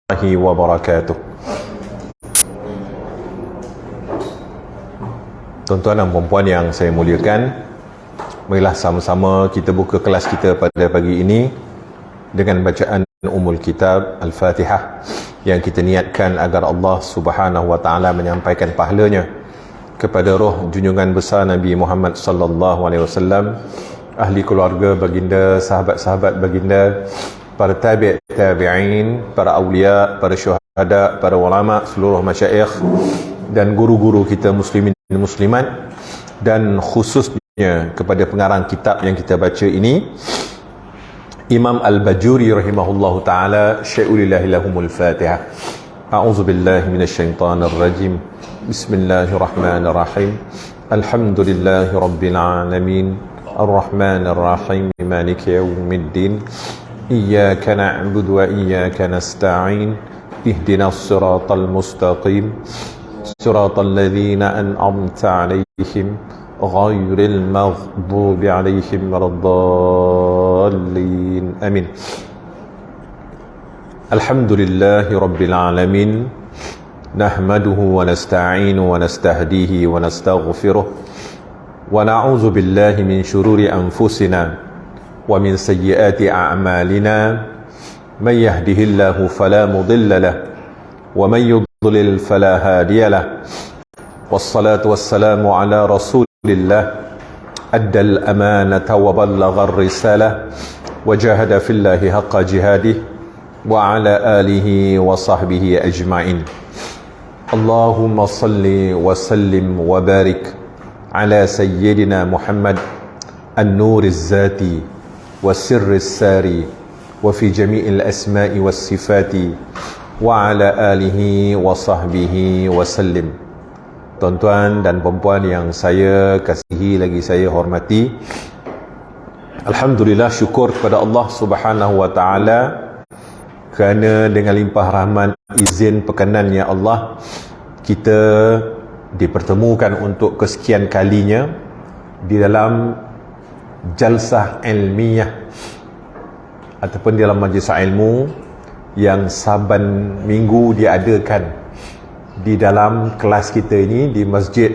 warahmatullahi wabarakatuh. Tuan-tuan dan puan-puan yang saya muliakan, marilah sama-sama kita buka kelas kita pada pagi ini dengan bacaan Ummul Kitab Al-Fatihah yang kita niatkan agar Allah Subhanahu wa taala menyampaikan pahalanya kepada roh junjungan besar Nabi Muhammad sallallahu alaihi wasallam, ahli keluarga baginda, sahabat-sahabat baginda, para tabi'in, para awliya, para syuhada, para ulama, seluruh masyayikh dan guru-guru kita muslimin dan muslimat, dan khususnya kepada pengarang kitab yang kita baca ini, Imam Al-Bajuri rahimahullahu ta'ala. Syai'ulillahilahumul Fatihah. A'udzubillahi minasyaitanir rajim. Bismillahirrahmanirrahim. Alhamdulillahi rabbil alamin. Ar-Rahmanir Rahim. Maliki yaumiddin. Iyyaka na'budu wa iyyaka nasta'in. Ihdinas siratal mustaqim. Siratal ladzina an'amta 'alaihim ghairil maghdubi 'alaihim waladdallin. Amin. Alhamdulillahi rabbil alamin. Nahmaduhu wa nasta'inu wa nastahdihi wa nastaghfiruh wa na'udzu billahi min shururi anfusina wa min sayyiati a'malina. May yahdihillahu fala mudilla lahu wa may yudlil fala hadiya lahu. Wassalatu wassalamu ala rasulillah addal amanata wa ballagha ar-risalah wa jahada fillahi haqqa jihadih wa ala alihi wa sahbihi ajma'in. Allahumma salli wa sallim wa barik ala sayyidina Muhammad an-nuriz zati wa sirris sari wa fi jami'il asma'i was sifati wa ala alihi wa sahbihi wa sallim. Tuan-tuan dan puan-puan yang saya kasihi lagi saya hormati, alhamdulillah, syukur kepada Allah Subhanahu wa taala kerana dengan limpah rahmat, izin, perkenannya Allah, kita dipertemukan untuk kesekian kalinya di dalam jalsah ilmiah ataupun di dalam majlis ilmu yang saban minggu diadakan di dalam kelas kita ini di Masjid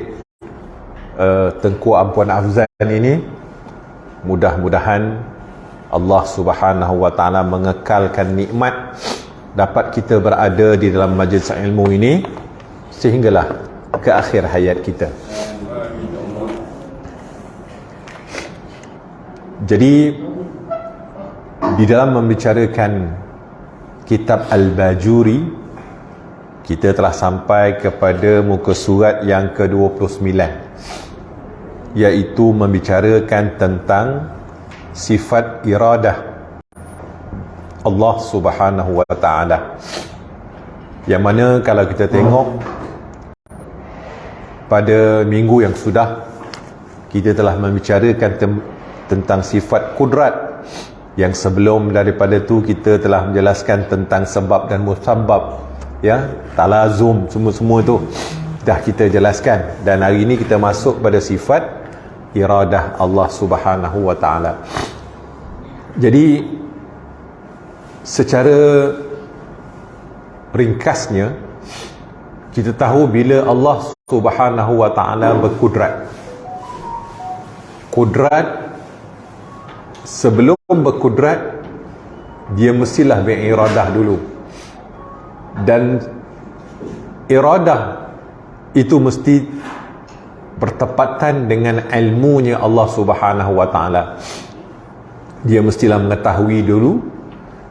Tengku Ampuan Afzan ini. Mudah-mudahan Allah Subhanahu wa taala mengekalkan nikmat dapat kita berada di dalam majlis ilmu ini sehinggalah ke akhir hayat kita. Jadi di dalam membicarakan kitab Al-Bajuri, kita telah sampai kepada muka surat yang ke-29, iaitu membicarakan tentang sifat iradah Allah Subhanahu wa taala, yang mana kalau kita tengok pada minggu yang sudah, kita telah membicarakan tentang sifat kudrat, yang sebelum daripada tu kita telah menjelaskan tentang sebab dan musabab, ya, talazum, semua-semua tu dah kita jelaskan, dan hari ini kita masuk pada sifat iradah Allah Subhanahu wa taala. Jadi secara ringkasnya kita tahu bila Allah Subhanahu wa taala berkudrat. Kudrat, sebelum berkudrat dia mestilah beriradah dulu, dan iradah itu mesti bertepatan dengan ilmunya Allah Subhanahu wa taala. Dia mestilah mengetahui dulu,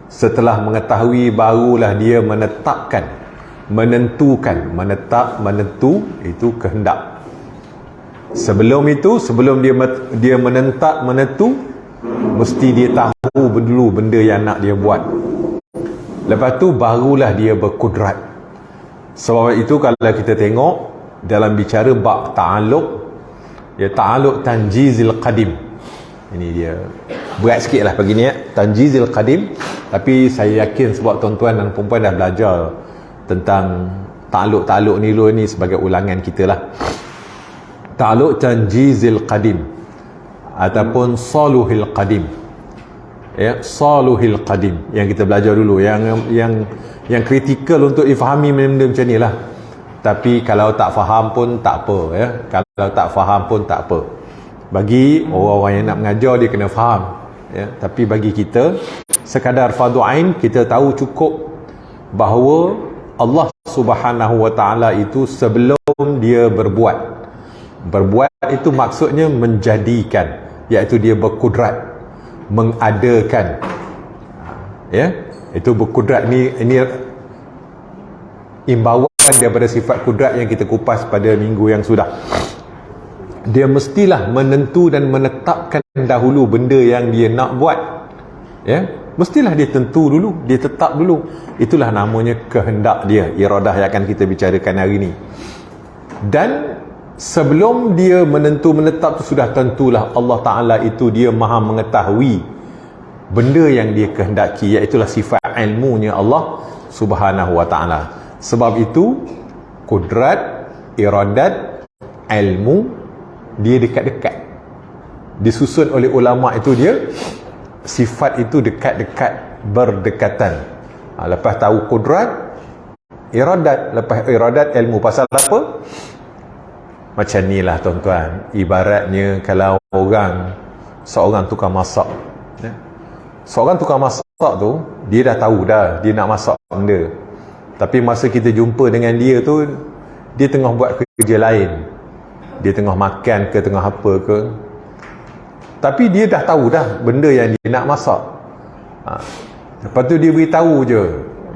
setelah mengetahui barulah dia menetapkan, menentukan, menentu itu kehendak. Sebelum itu, sebelum dia menentu, mesti dia tahu dulu benda yang nak dia buat. Lepas tu barulah dia berkudrat. Sebab itu kalau kita tengok dalam bicara bab ta'alluq, ya, ta'alluq tanjizil qadim. Ini dia berat sikit lah pagi ni, ya, tanjizil qadim. Tapi saya yakin sebab tuan-tuan dan perempuan dah belajar tentang ta'alluq ni dulu, ni sebagai ulangan kita lah. Ta'alluq tanjizil qadim ataupun saluhil qadim. ya, saluhil qadim yang kita belajar dulu, yang kritikal untuk difahami benda macam ni lah. Tapi kalau tak faham pun tak apa, ya. Kalau tak faham pun tak apa. Bagi orang-orang yang nak mengajar, dia kena faham, ya. Tapi bagi kita sekadar fardu ain, kita tahu cukup bahawa Allah Subhanahu wa taala itu sebelum dia berbuat itu maksudnya menjadikan, iaitu dia berkudrat mengadakan, ya. Itu berkudrat ni imbauan daripada sifat kudrat yang kita kupas pada minggu yang sudah. Dia mestilah menentu dan menetapkan dahulu benda yang dia nak buat, ya. Mestilah dia tentu dulu, dia tetap dulu. Itulah namanya kehendak dia, iradah yang akan kita bicarakan hari ini. Dan sebelum dia menentu-menetap tu, sudah tentulah Allah Ta'ala itu dia maha mengetahui benda yang dia kehendaki, iaitulah sifat ilmunya Allah Subhanahu wa Ta'ala. Sebab itu kudrat, iradat, ilmu dia dekat-dekat, disusun oleh ulama itu, dia sifat itu dekat-dekat, berdekatan. Lepas tahu kudrat, iradat, lepas iradat ilmu. Pasal apa? Macam ni lah tuan-tuan, ibaratnya kalau seorang tukang masak, ya? Seorang tukang masak tu, dia dah tahu dah dia nak masak benda, tapi masa kita jumpa dengan dia tu, dia tengah buat kerja lain, dia tengah makan ke, tengah apa ke, tapi dia dah tahu dah benda yang dia nak masak. Lepas tu dia beritahu je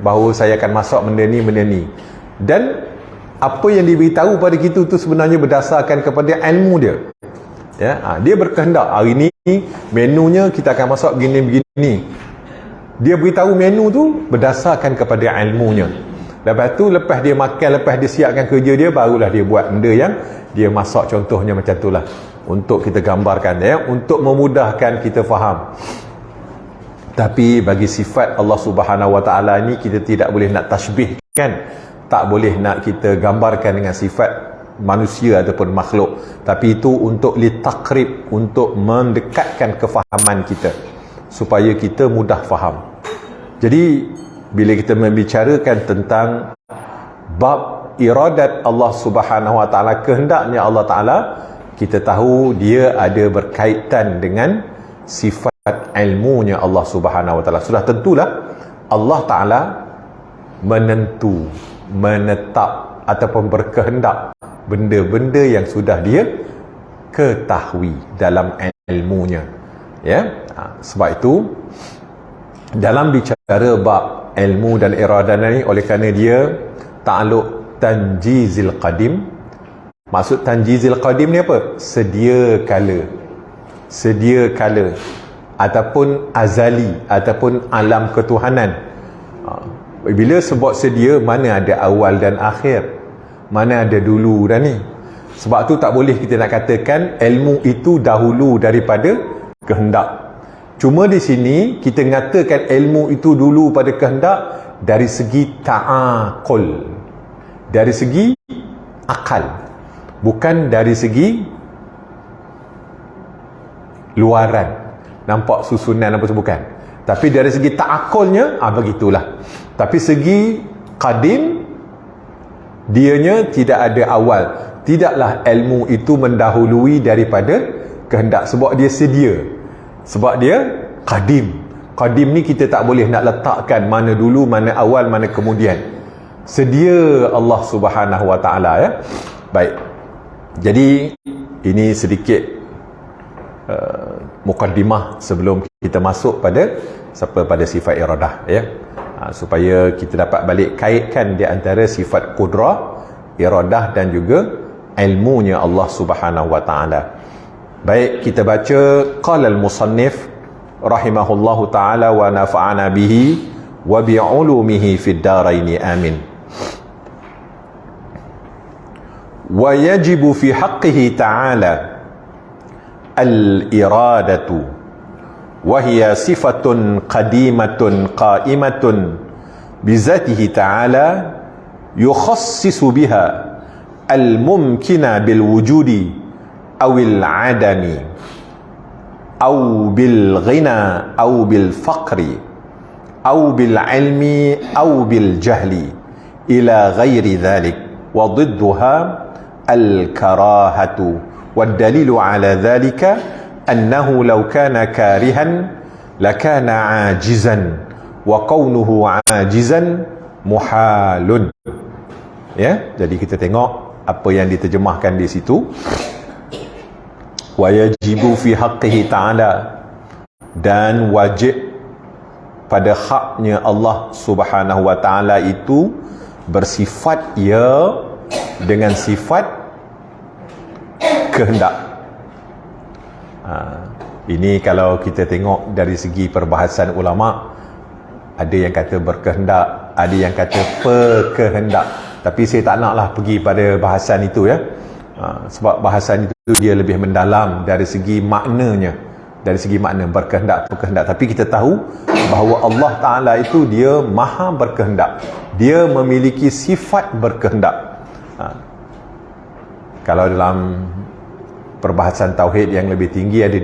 bahawa saya akan masak benda ni, dan apa yang diberitahu pada kita tu sebenarnya berdasarkan kepada ilmu dia, ya. Dia berkehendak hari ni menunya kita akan masak begini. Dia beritahu menu tu berdasarkan kepada ilmunya. Lepas tu, lepas dia makan, lepas dia siapkan kerja dia, barulah dia buat benda yang dia masak. Contohnya macam tu lah, untuk kita gambarkan, ya, untuk memudahkan kita faham. Tapi bagi sifat Allah Subhanahu wa Ta'ala ni, kita tidak boleh nak tashbihkan, tak boleh nak kita gambarkan dengan sifat manusia ataupun makhluk. Tapi itu untuk litaqrib, untuk mendekatkan kefahaman kita supaya kita mudah faham. Jadi bila kita membicarakan tentang bab iradat Allah Subhanahu wa Ta'ala, kehendaknya Allah Ta'ala, kita tahu dia ada berkaitan dengan sifat ilmunya Allah Subhanahu wa Ta'ala. Sudah tentulah Allah Ta'ala menentu, menetap ataupun berkehendak benda-benda yang sudah dia ketahui dalam ilmunya, ya. Sebab itu dalam bicara bab ilmu dan iradah ni, oleh kerana dia takluk tanjizil qadim. Maksud tanjizil qadim ni apa? Sedia kala ataupun azali ataupun alam ketuhanan. Bila sebut sedia, mana ada awal dan akhir, mana ada dulu dan ni. Sebab tu tak boleh kita nak katakan ilmu itu dahulu daripada kehendak. Cuma di sini kita mengatakan ilmu itu dulu pada kehendak dari segi ta'aqul, dari segi akal, bukan dari segi luaran, nampak susunan apa tu, bukan. Tapi dari segi ta'akulnya, begitulah. Tapi segi qadim, dianya tidak ada awal. Tidaklah ilmu itu mendahului daripada kehendak, sebab dia sedia, sebab dia qadim. Qadim ni kita tak boleh nak letakkan mana dulu, mana awal, mana kemudian. Sedia Allah Subhanahu wa Ta'ala, ya. Baik, jadi ini sedikit mukaddimah sebelum kita masuk pada sifat iradah, ya. Supaya kita dapat balik kaitkan di antara sifat qudrah, iradah dan juga ilmunya Allah Subhanahu wa Ta'ala. Baik, kita baca qala al-musannif rahimahullahu ta'ala wa nafa'ana bihi wa bi'ulumihi fid daraini amin. Wa yajibu fi haqqihi ta'ala al-iradatu wa hiya sifatun qadimatun qa'imatun bizatihi ta'ala yukhassisu biha al-mumkina bil wujudi awil adami au bil ghina au bil faqri au bil ilmi au bil jahli ila ghairi dhalik wa ضدها الكراهة والدليل على ذلك أنه لو كان كارها لكان عاجزا وكونه عاجزا محال. Ya, jadi kita tengok apa yang diterjemahkan di situ. Wa yajibu fi haqqihi ta'ala, dan wajib pada haknya Allah Subhanahu wa taala itu bersifat ya dengan sifat kehendak. Ini kalau kita tengok dari segi perbahasan ulama, ada yang kata berkehendak, ada yang kata perkehendak, tapi saya tak naklah pergi pada bahasan itu ya. Sebab bahasan itu dia lebih mendalam dari segi maknanya, dari segi makna berkehendak, perkehendak. Tapi kita tahu bahawa Allah Ta'ala itu dia maha berkehendak, dia memiliki sifat berkehendak. Kalau dalam perbahasan tauhid yang lebih tinggi ada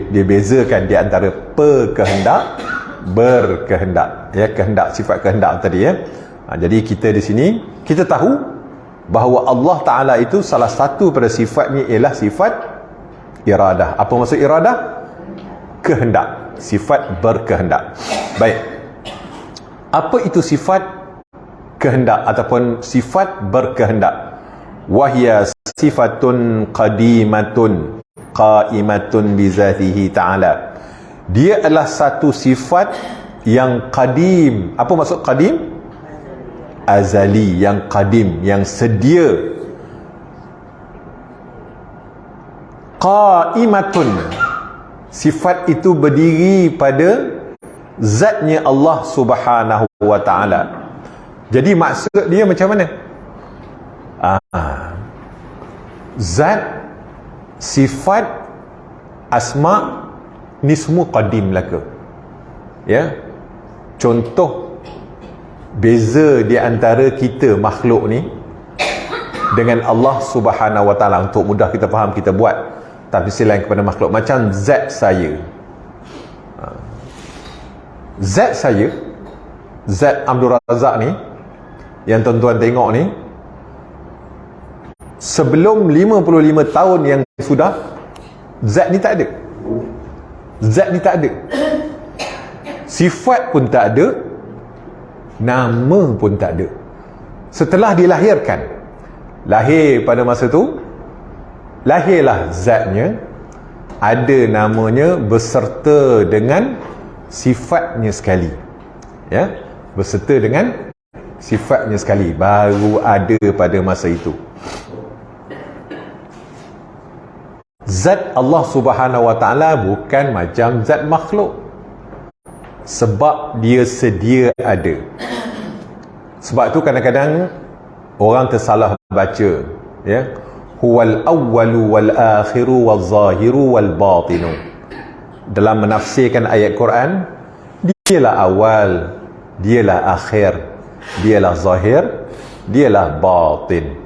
dibezakan di antara perkehendak, berkehendak, ya, kehendak, sifat kehendak tadi ya. Jadi kita di sini kita tahu bahawa Allah Ta'ala itu salah satu pada sifatnya ialah sifat iradah. Apa maksud iradah? Kehendak, sifat berkehendak. Baik, apa itu sifat kehendak ataupun sifat berkehendak? Wahya sifatun qadimatun qaimatun bizatihi ta'ala. Dia adalah satu sifat yang qadim. Apa maksud qadim? Azali, yang qadim, yang sedia. Qaimatun, sifat itu berdiri pada zatnya Allah Subhanahu wa ta'ala. Jadi maksud dia macam mana? Zat, sifat, asma, ni semua qadim belaka. Ya, contoh beza di antara kita makhluk ni dengan Allah Subhanahu wa taala, untuk mudah kita faham, kita buat tafsir lain kepada makhluk. Macam zat saya, zat saya, zat Abdul Razak ni yang tuan-tuan tengok ni, sebelum 55 tahun yang sudah, zat ni tak ada. Zat ni tak ada, sifat pun tak ada, nama pun tak ada. Setelah dilahirkan, lahir pada masa tu, lahirlah zatnya, ada namanya beserta dengan sifatnya sekali, ya, beserta dengan sifatnya sekali, baru ada pada masa itu. Zat Allah Subhanahu wa ta'ala bukan macam zat makhluk, sebab dia sedia ada. Sebab tu kadang-kadang orang tersalah baca, ya, huwal awwalu wal akhiru wal zahiru wal batinu. Dalam menafsirkan ayat Quran, dialah awal, dialah akhir, dialah zahir, dialah batin.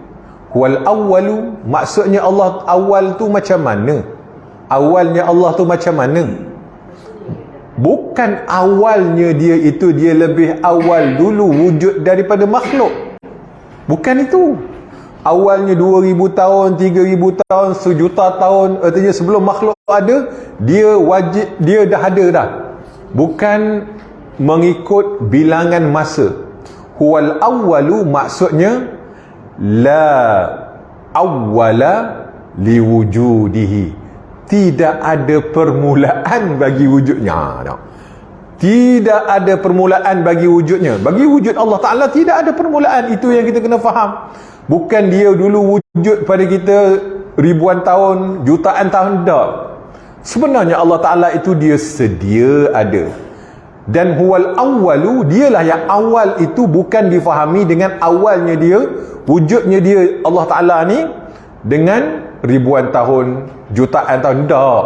Huwal awwalu, maksudnya Allah awal tu macam mana? Awalnya Allah tu macam mana? Bukan awalnya dia itu dia lebih awal dulu wujud daripada makhluk. Bukan itu. Awalnya 2000 tahun, 3000 tahun, 1,000,000 tahun, artinya sebelum makhluk ada, dia wajib, dia dah ada dah. Bukan mengikut bilangan masa. Huwal awwalu maksudnya la awwala liwujudihi, tidak ada permulaan bagi wujudnya. Tidak ada permulaan bagi wujudnya. Bagi wujud Allah Ta'ala tidak ada permulaan. Itu yang kita kena faham. Bukan dia dulu wujud pada kita ribuan tahun, jutaan tahun, tak. Sebenarnya Allah Ta'ala itu dia sedia ada. Dan huwal awwalu, dialah yang awal itu bukan difahami dengan awalnya dia, wujudnya dia Allah Ta'ala ni dengan ribuan tahun, jutaan tahun, tak.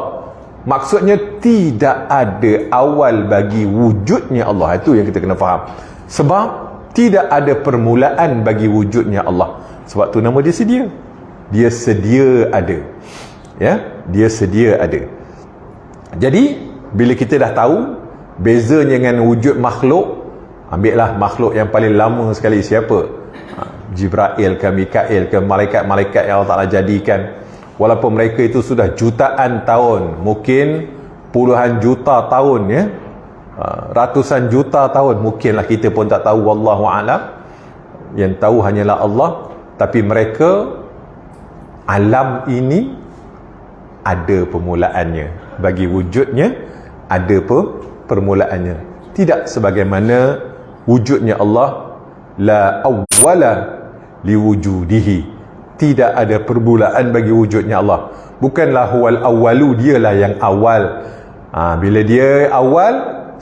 Maksudnya tidak ada awal bagi wujudnya Allah. Itu yang kita kena faham. Sebab tidak ada permulaan bagi wujudnya Allah. Sebab tu nama dia sedia. Dia sedia ada. Ya, dia sedia ada. Jadi bila kita dah tahu bezanya dengan wujud makhluk, ambillah makhluk yang paling lama sekali siapa? Jibril ke, Mikail ke, malaikat-malaikat yang Allah Ta'ala jadikan. Walaupun mereka itu sudah jutaan tahun, mungkin puluhan juta tahun, ya, ratusan juta tahun, mungkinlah kita pun tak tahu, wallahu a'lam. Yang tahu hanyalah Allah. Tapi mereka, alam ini ada permulaannya. Bagi wujudnya ada permulaannya. Tidak sebagaimana wujudnya Allah, la awwala liwujudihi, tidak ada permulaan bagi wujudnya Allah. Bukanlah huwal awwalu, dialah yang awal. Bila dia awal,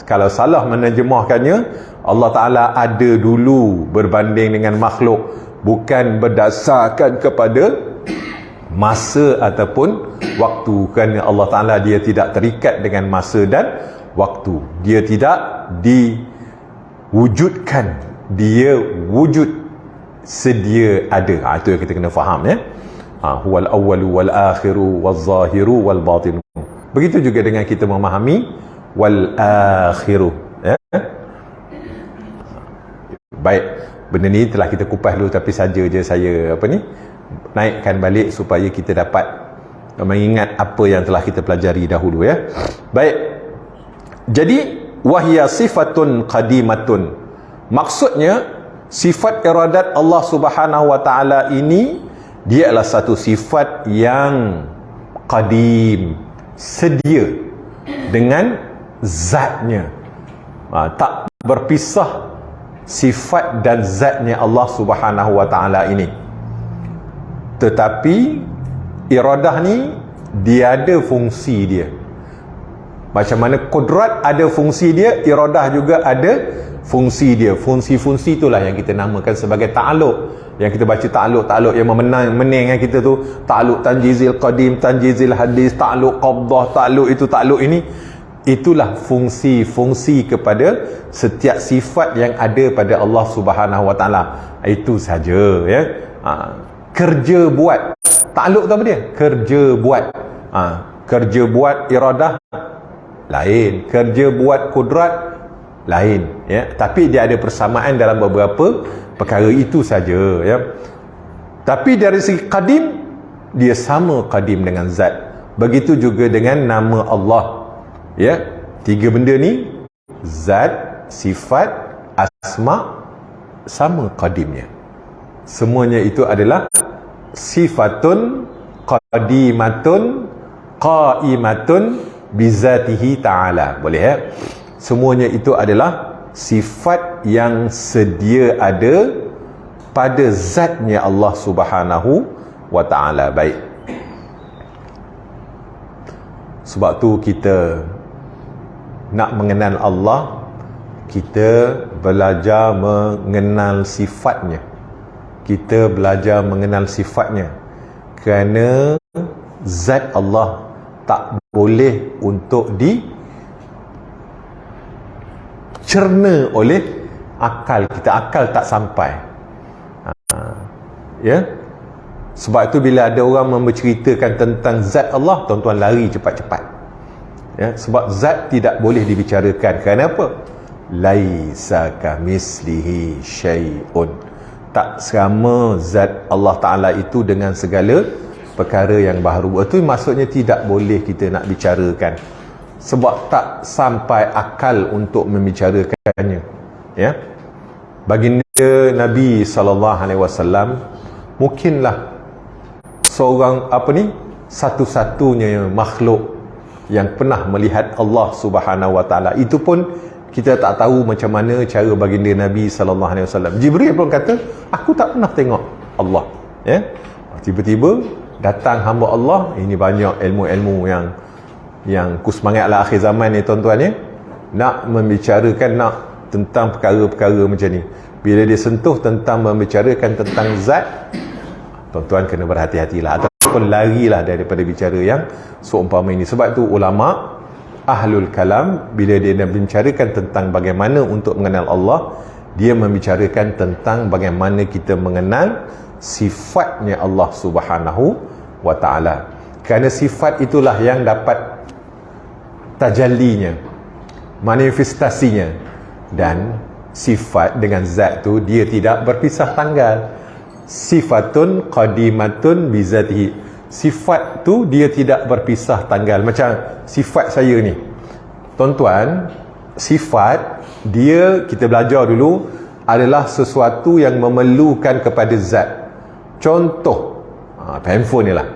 kalau salah menerjemahkannya, Allah Ta'ala ada dulu berbanding dengan makhluk, bukan berdasarkan kepada masa ataupun waktu. Kerana Allah Ta'ala dia tidak terikat dengan masa dan waktu. Dia tidak diwujudkan, dia wujud sedia ada. Itu yang kita kena faham, ya. Huwal awwalu wal akhiru wal zahiru wal batinu. Begitu juga dengan kita memahami wal akhiru, ya. Baik, benda ni telah kita kupas dulu, tapi saja je saya naikkan balik supaya kita dapat mengingat apa yang telah kita pelajari dahulu, ya. Baik. Jadi wahya sifatun qadimatun. Maksudnya sifat iradat Allah Subhanahu wa taala ini dia adalah satu sifat yang qadim, sedia dengan zatnya. Tak berpisah sifat dan zatnya Allah Subhanahu wa taala ini. Tetapi iradah ni dia ada fungsi dia. Macam mana kudrat ada fungsi dia, iradah juga ada fungsi dia. Fungsi-fungsi itulah yang kita namakan sebagai ta'alluq. Yang kita baca ta'alluq yang menang kita tu, ta'alluq tanjizil qadim, tanjizil hadis, ta'alluq qabdah, ta'alluq itu, ta'alluq ini. Itulah fungsi-fungsi kepada setiap sifat yang ada pada Allah Subhanahu wa taala. Itu saja, ya. Kerja buat. Ta'alluq tu apa dia? Kerja buat. Kerja buat iradah lain, kerja buat kudrat lain, ya. Tapi dia ada persamaan dalam beberapa perkara, itu saja, ya. Tapi dari segi qadim, dia sama qadim dengan zat. Begitu juga dengan nama Allah, ya. Tiga benda ni, zat, sifat, asma, sama qadimnya. Semuanya itu adalah sifatun qadimatun qaimatun bizatihi ta'ala. Boleh, ya? Semuanya itu adalah sifat yang sedia ada pada zatnya Allah Subhanahu wa ta'ala. Baik. Sebab tu kita nak mengenal Allah, kita belajar mengenal sifatnya. Kita belajar mengenal sifatnya. Kerana zat Allah tak boleh untuk dicerna oleh akal kita. Akal tak sampai, ya. Sebab itu bila ada orang menceritakan tentang zat Allah, tuan-tuan lari cepat-cepat, ya. Sebab zat tidak boleh dibicarakan. Kenapa? Laisa kamislihi syai'un. Tak sama zat Allah Ta'ala itu dengan segala perkara yang baharu. Itu maksudnya tidak boleh kita nak bicarakan, sebab tak sampai akal untuk membicarakannya, ya. Baginda Nabi SAW mungkinlah seorang satu-satunya makhluk yang pernah melihat Allah Subhanahu wa taala. Itu pun kita tak tahu macam mana cara baginda Nabi SAW. Jibril pun kata, aku tak pernah tengok Allah, ya. Tiba-tiba datang hamba Allah. Ini banyak ilmu-ilmu yang kusemangatlah akhir zaman ni, tuan-tuan, ya. Nak membicarakan tentang perkara-perkara macam ni. Bila dia sentuh tentang membicarakan tentang zat, tuan-tuan kena berhati-hatilah, ataupun larilah daripada bicara yang seumpama ini. Sebab tu ulama ahlul kalam, bila dia nak membicarakan tentang bagaimana untuk mengenal Allah, dia membicarakan tentang bagaimana kita mengenal sifatnya Allah Subhanahu wa ta'ala. Kerana sifat itulah yang dapat tajallinya, manifestasinya. Dan sifat dengan zat tu dia tidak berpisah tanggal. Sifatun qadimatun bizatihi. Sifat tu dia tidak berpisah tanggal. Macam sifat saya ni, tuan-tuan, sifat dia kita belajar dulu adalah sesuatu yang memerlukan kepada zat. Contoh handphone ni lah.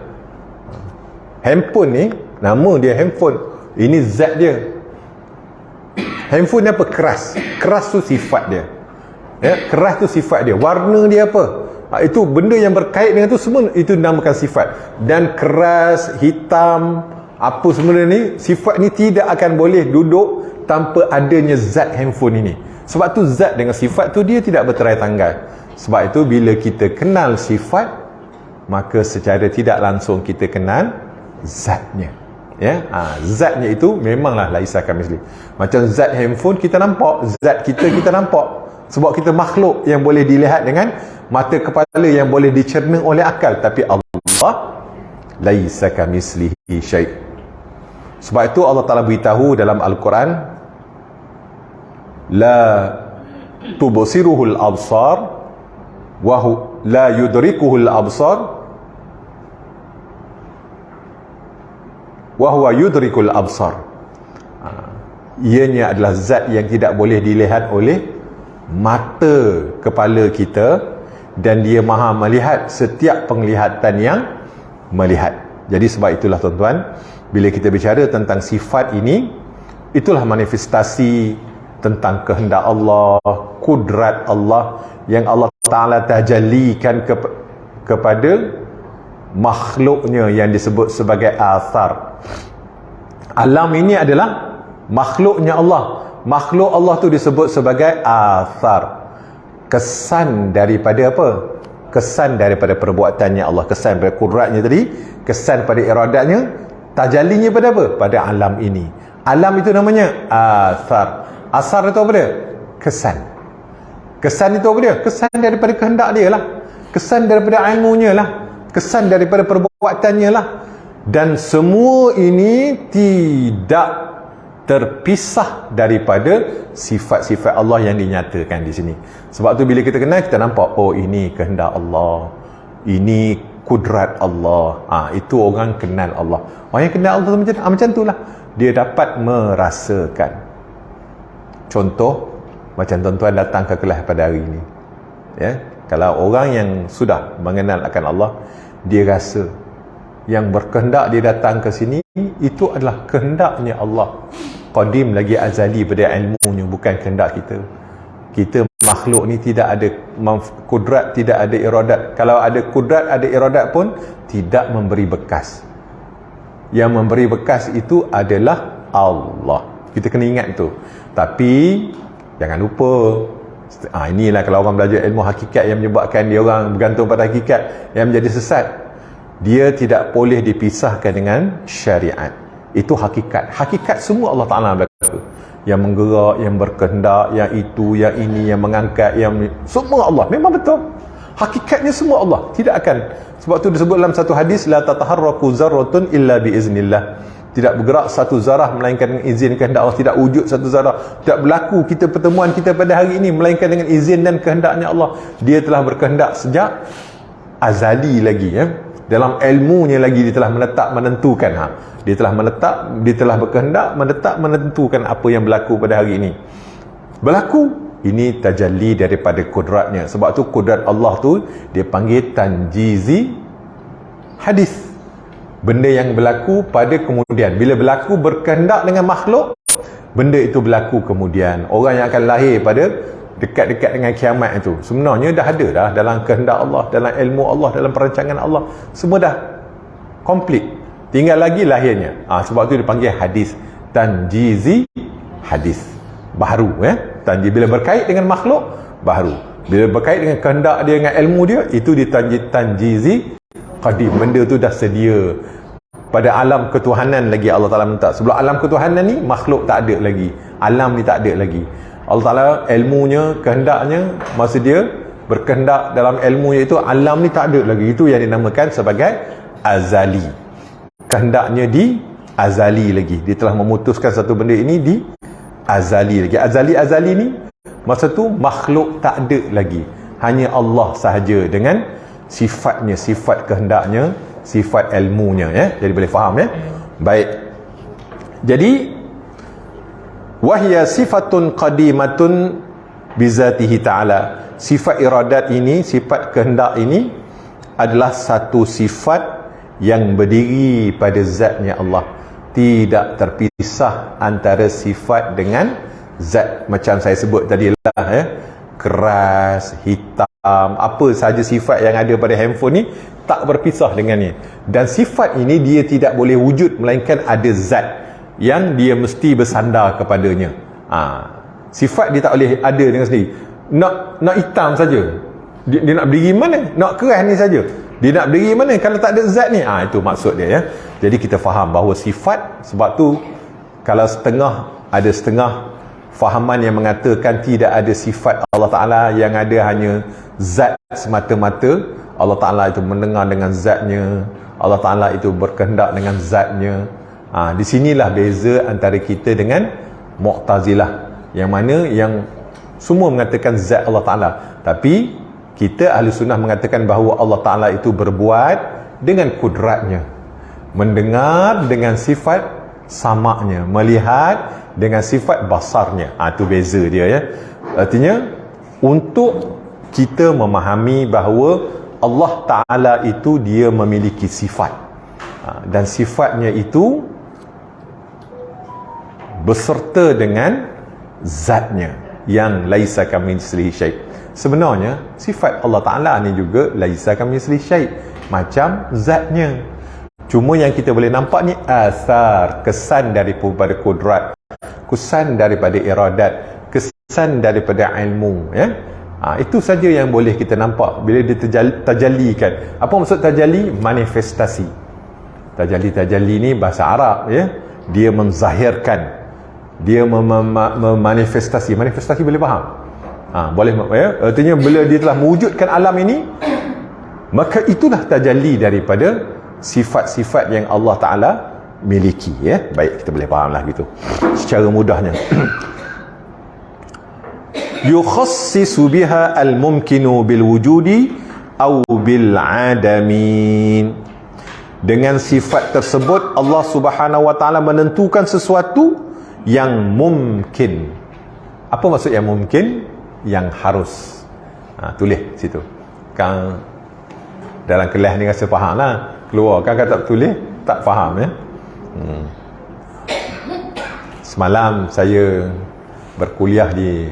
Handphone ni nama dia handphone, ini zat dia. Handphone ni apa? Keras. Keras tu sifat dia, ya, keras tu sifat dia. Warna dia apa? Itu benda yang berkait dengan tu semua, itu dinamakan sifat. Dan keras, hitam, apa semua ni, sifat ni tidak akan boleh duduk tanpa adanya zat handphone ini. Sebab tu zat dengan sifat tu dia tidak berterai tanggal. Sebab itu bila kita kenal sifat, maka secara tidak langsung kita kenal zatnya, ya. Zatnya itu memanglah laisa kamitsli. Macam zat handphone kita nampak, zat kita nampak. Sebab kita makhluk yang boleh dilihat dengan mata kepala, yang boleh dicerna oleh akal. Tapi Allah laisa kamitslihi syai'. Sebab itu Allah Ta'ala beritahu dalam Al-Quran, la tubsiruhul absar wa la yudrikuhul absar wa huwa yudrikul absar. Ianya adalah zat yang tidak boleh dilihat oleh mata kepala kita, dan dia maha melihat setiap penglihatan yang melihat. Jadi sebab itulah tuan-tuan, bila kita bicara tentang sifat ini, itulah manifestasi tentang kehendak Allah, kudrat Allah yang Allah Ta'ala tajallikan kepada makhluknya yang disebut sebagai athar. Alam ini adalah makhluknya Allah. Makhluk Allah tu disebut sebagai athar. Kesan daripada apa? Kesan daripada perbuatannya Allah. Kesan daripada kudratnya tadi, kesan pada iradatnya, tajallinya pada apa? Pada alam ini. Alam itu namanya athar. Asar itu apa dia? Kesan. Kesan itu apa dia? Kesan daripada kehendak dia lah. Kesan daripada ilmunya lah. Kesan daripada perbuatannya lah. Dan semua ini tidak terpisah daripada sifat-sifat Allah yang dinyatakan di sini. Sebab tu bila kita kenal, kita nampak, oh ini kehendak Allah, ini kudrat Allah. Itu orang kenal Allah. Orang yang kenal Allah macam itulah, dia dapat merasakan. Contoh macam tuan-tuan datang ke kelas pada hari ini, ya, kalau orang yang sudah mengenal akan Allah, dia rasa yang berkehendak dia datang ke sini itu adalah kehendaknya Allah, qadim lagi azali pada ilmunya, bukan kehendak kita. Kita makhluk ni tidak ada kudrat, tidak ada iradat. Kalau ada kudrat, ada iradat pun tidak memberi bekas. Yang memberi bekas itu adalah Allah. Kita kena ingat itu. Tapi jangan lupa, inilah kalau orang belajar ilmu hakikat yang menyebabkan dia orang bergantung pada hakikat yang menjadi sesat. Dia tidak boleh dipisahkan dengan syariat. Itu hakikat. Hakikat semua Allah Ta'ala berlaku. Yang menggerak, yang berkehendak, yang itu, yang ini, yang mengangkat, yang semua Allah. Memang betul. Hakikatnya semua Allah. Tidak akan. Sebab tu disebut dalam satu hadis, la tataharraku zarratun illa biiznillah. Tidak bergerak satu zarah melainkan dengan izin kehendak Allah. Tidak wujud satu zarah, tidak berlaku kita pertemuan kita pada hari ini melainkan dengan izin dan kehendaknya Allah. Dia telah berkehendak sejak azali lagi, ya. Dalam ilmunya lagi dia telah menentukan. Dia telah dia telah berkehendak menentukan apa yang berlaku pada hari ini. Berlaku, ini tajalli daripada kudratnya. Sebab tu kudrat Allah tu dia panggil tanjizi hadis. Benda yang berlaku pada kemudian. Bila berlaku berkehendak dengan makhluk, benda itu berlaku kemudian. Orang yang akan lahir pada dekat-dekat dengan kiamat itu sebenarnya dah ada dah dalam kehendak Allah, dalam ilmu Allah, dalam perancangan Allah. Semua dah komplit, tinggal lagi lahirnya. Sebab tu dipanggil hadis tanjizi hadis baru, ya. Tanjiz bila berkait dengan makhluk baru, bila berkait dengan kehendak dia, dengan ilmu dia, itu tanjizi qadim. Benda tu dah sedia pada alam ketuhanan lagi Allah Ta'ala minta. Sebelum alam ketuhanan ni makhluk tak ada lagi, alam ni tak ada lagi. Allah Ta'ala ilmunya, kehendaknya, masa dia berkehendak dalam ilmunya itu, alam ni tak ada lagi. Itu yang dinamakan sebagai azali. Kehendaknya azali lagi. Dia telah memutuskan satu benda ini di azali lagi. Azali ni masa tu makhluk tak ada lagi, hanya Allah sahaja dengan sifatnya, sifat kehendaknya, sifat ilmunya, ya. Jadi boleh faham, ya. Baik. Jadi wahya sifatun qadimatun bizatihi ta'ala. Sifat iradat ini, sifat kehendak ini adalah satu sifat yang berdiri pada zatnya Allah. Tidak terpisah antara sifat dengan zat. Macam saya sebut tadi lah, ya. Keras, hitam, apa sahaja sifat yang ada pada handphone ni tak berpisah dengannya. Dan sifat ini dia tidak boleh wujud melainkan ada zat yang dia mesti bersandar kepadanya. Sifat dia tak boleh ada dengan sendiri. Nak hitam saja, dia nak berdiri mana? Nak keras ni saja, dia nak berdiri mana kalau tak ada zat ni? Itu maksud dia, ya. Jadi kita faham bahawa sifat, sebab tu kalau ada setengah fahaman yang mengatakan tidak ada sifat Allah Ta'ala, yang ada hanya zat semata-mata. Allah Ta'ala itu mendengar dengan zatnya, Allah Ta'ala itu berkehendak dengan zatnya. Di sinilah beza antara kita dengan Mu'tazilah, yang mana yang semua mengatakan zat Allah Ta'ala, tapi kita Ahli Sunnah mengatakan bahawa Allah Ta'ala itu berbuat dengan kudratnya, mendengar dengan sifat samaknya, melihat dengan sifat basarnya. Itu beza dia, ya. Artinya untuk kita memahami bahawa Allah Ta'ala itu dia memiliki sifat, dan sifatnya itu beserta dengan zatnya yang laisa kamitslihi syai'. Sebenarnya sifat Allah Ta'ala ni juga laisa kamitslihi syai', macam zatnya. Cuma yang kita boleh nampak ni asar, kesan daripada kudrat, kesan daripada iradat, kesan daripada ilmu, ya. Itu saja yang boleh kita nampak bila dia tajallikan. Apa maksud tajalli? Manifestasi. Tajalli ni bahasa Arab, ya. Dia menzahirkan, dia memanifestasi. Manifestasi boleh faham? Boleh, ya. Artinya bila dia telah mewujudkan alam ini, maka itulah tajalli daripada sifat-sifat yang Allah Ta'ala miliki, ya. Baik, kita boleh fahamlah gitu secara mudahnya. Yukhassisu biha al-mumkinu bil wujudi aw bil adamin. Dengan sifat tersebut Allah Subhanahu wa Ta'ala menentukan sesuatu yang mungkin. Apa maksud yang mungkin? Yang harus. Tulis situ. Kan dalam kelas ni rasa faham lah. Keluar kan tak tulis tak faham, ya. Semalam saya berkuliah di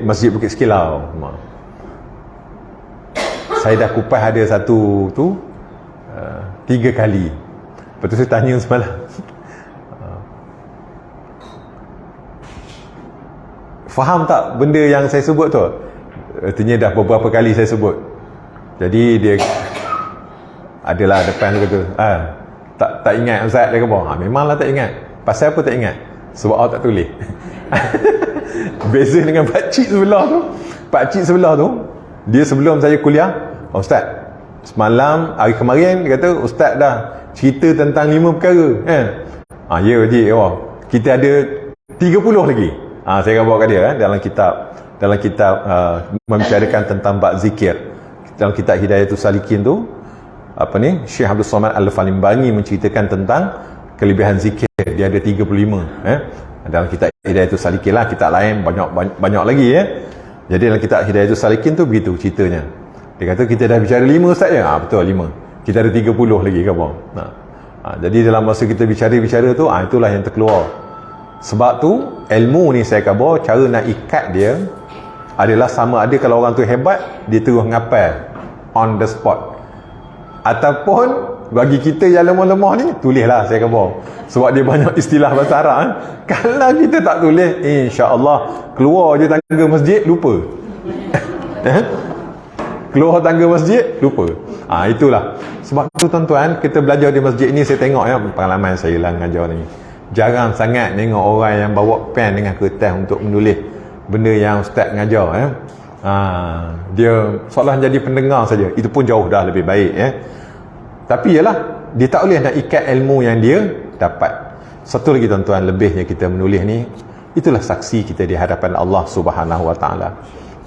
Masjid Bukit Sekilau. Saya dah kupas ada satu tu 3 kali. Lepas tu saya tanya semalam, faham tak benda yang saya sebut tu? Artinya dah beberapa kali saya sebut. Jadi dia adalah depan tu kata, tak ingat Ustaz, dia kata, memanglah tak ingat. Pasal apa tak ingat? Sebab awak tak tulis. Beza dengan pakcik sebelah tu. Pakcik sebelah tu, dia sebelum saya kuliah, Ustaz, semalam, hari kemarin, dia kata, Ustaz dah cerita tentang 5 perkara, kan? Ya Cik, kita ada 30 lagi. Saya akan bawa kat dia, dalam kitab membicarakan tentang bab zikir. Dalam kitab Hidayatul Salikin tu, Syekh Abdul Somad Al-Falimbangi menceritakan tentang kelebihan zikir. Dia ada 35, dalam kitab Hidayatul Salikin lah. Kitab lain banyak lagi, ya. Jadi dalam kitab Hidayatul Salikin tu begitu ceritanya. Dia kata kita dah bicara 5 Ustaz, ya? Betul, 5. Kita ada 30 lagi, kan? Jadi dalam masa kita bicara tu, itulah yang terkeluar. Sebab tu ilmu ni saya khabar, cara nak ikat dia adalah sama ada kalau orang tu hebat, dia terus ngapal on the spot, ataupun bagi kita yang lemah-lemah ni, tulislah, saya khabar. Sebab dia banyak istilah bahasa Arab, Kalau kita tak tulis, insya-Allah keluar je tangga masjid lupa. Keluar tangga masjid lupa. Itulah. Sebab tu tuan-tuan, kita belajar di masjid ni, saya tengok, ya, pengalaman saya lah mengajar ni, jarang sangat tengok orang yang bawa pen dengan kertas untuk menulis benda yang ustaz mengajar, ya. Dia seolah jadi pendengar saja, itu pun jauh dah lebih baik Tapi ialah dia tak boleh nak ikat ilmu yang dia dapat. Satu lagi tuan-tuan, lebihnya kita menulis ni, itulah saksi kita di hadapan Allah Subhanahu Wa Taala.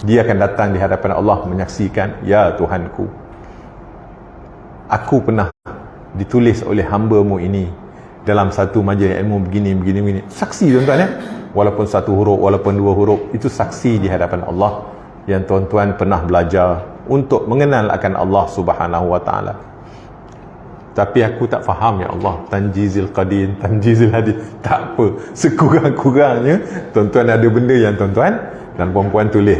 Dia akan datang di hadapan Allah menyaksikan, ya Tuhanku, aku pernah ditulis oleh hamba-Mu ini dalam satu majlis ilmu begini. Saksi tuan-tuan walaupun satu huruf, walaupun dua huruf, itu saksi di hadapan Allah yang tuan-tuan pernah belajar untuk mengenal akan Allah Subhanahu Wa Taala. Tapi aku tak faham, ya Allah, Tanjizil Qadim, Tanjizil Hadis. Tak apa, sekurang-kurangnya tuan-tuan ada benda yang tuan-tuan dan puan-puan tulis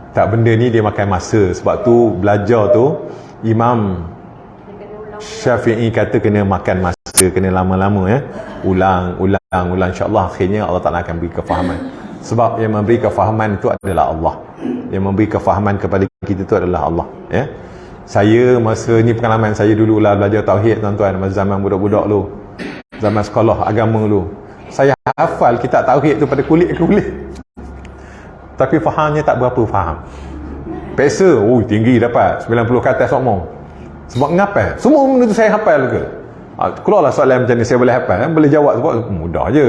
Tak, benda ni dia makan masa. Sebab tu belajar tu Imam Syafi'i kata kena makan masa, kena lama-lama ulang. InsyaAllah akhirnya Allah Ta'ala akan beri kefahaman. Sebab yang memberi kefahaman itu adalah Allah. Yang memberi kefahaman kepada kita itu adalah Allah. Saya masa ni, pengalaman saya dulu lah belajar tauhid tuan-tuan, masa zaman budak-budak dulu, zaman sekolah agama dulu, saya hafal kitab tauhid tu pada kulit ke kulit, tapi fahamnya tak berapa faham. Peksa, tinggi dapat 90 ke atas semua. Sebab ngapal semua benda tu saya hafal ke. Keluarlah soalan macam ni, saya boleh hafal boleh jawab sebab mudah je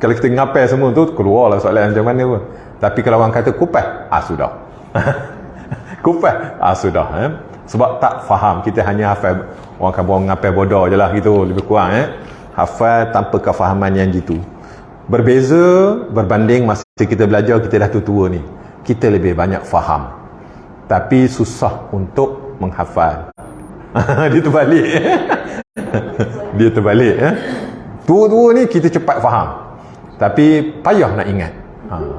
Kalau kita ngapal semua tu, keluarlah soalan macam mana pun. Tapi kalau orang kata kupas, sudah kupas, sudah sebab tak faham. Kita hanya hafal, orang akan buang ngapal bodoh je lah gitu, lebih kurang hafal tanpa kefahaman yang gitu. Berbeza berbanding masa kita belajar, kita dah tua ni, kita lebih banyak faham tapi susah untuk menghafal. Dia terbalik dia terbalik tua-tua ni kita cepat faham tapi payah nak ingat.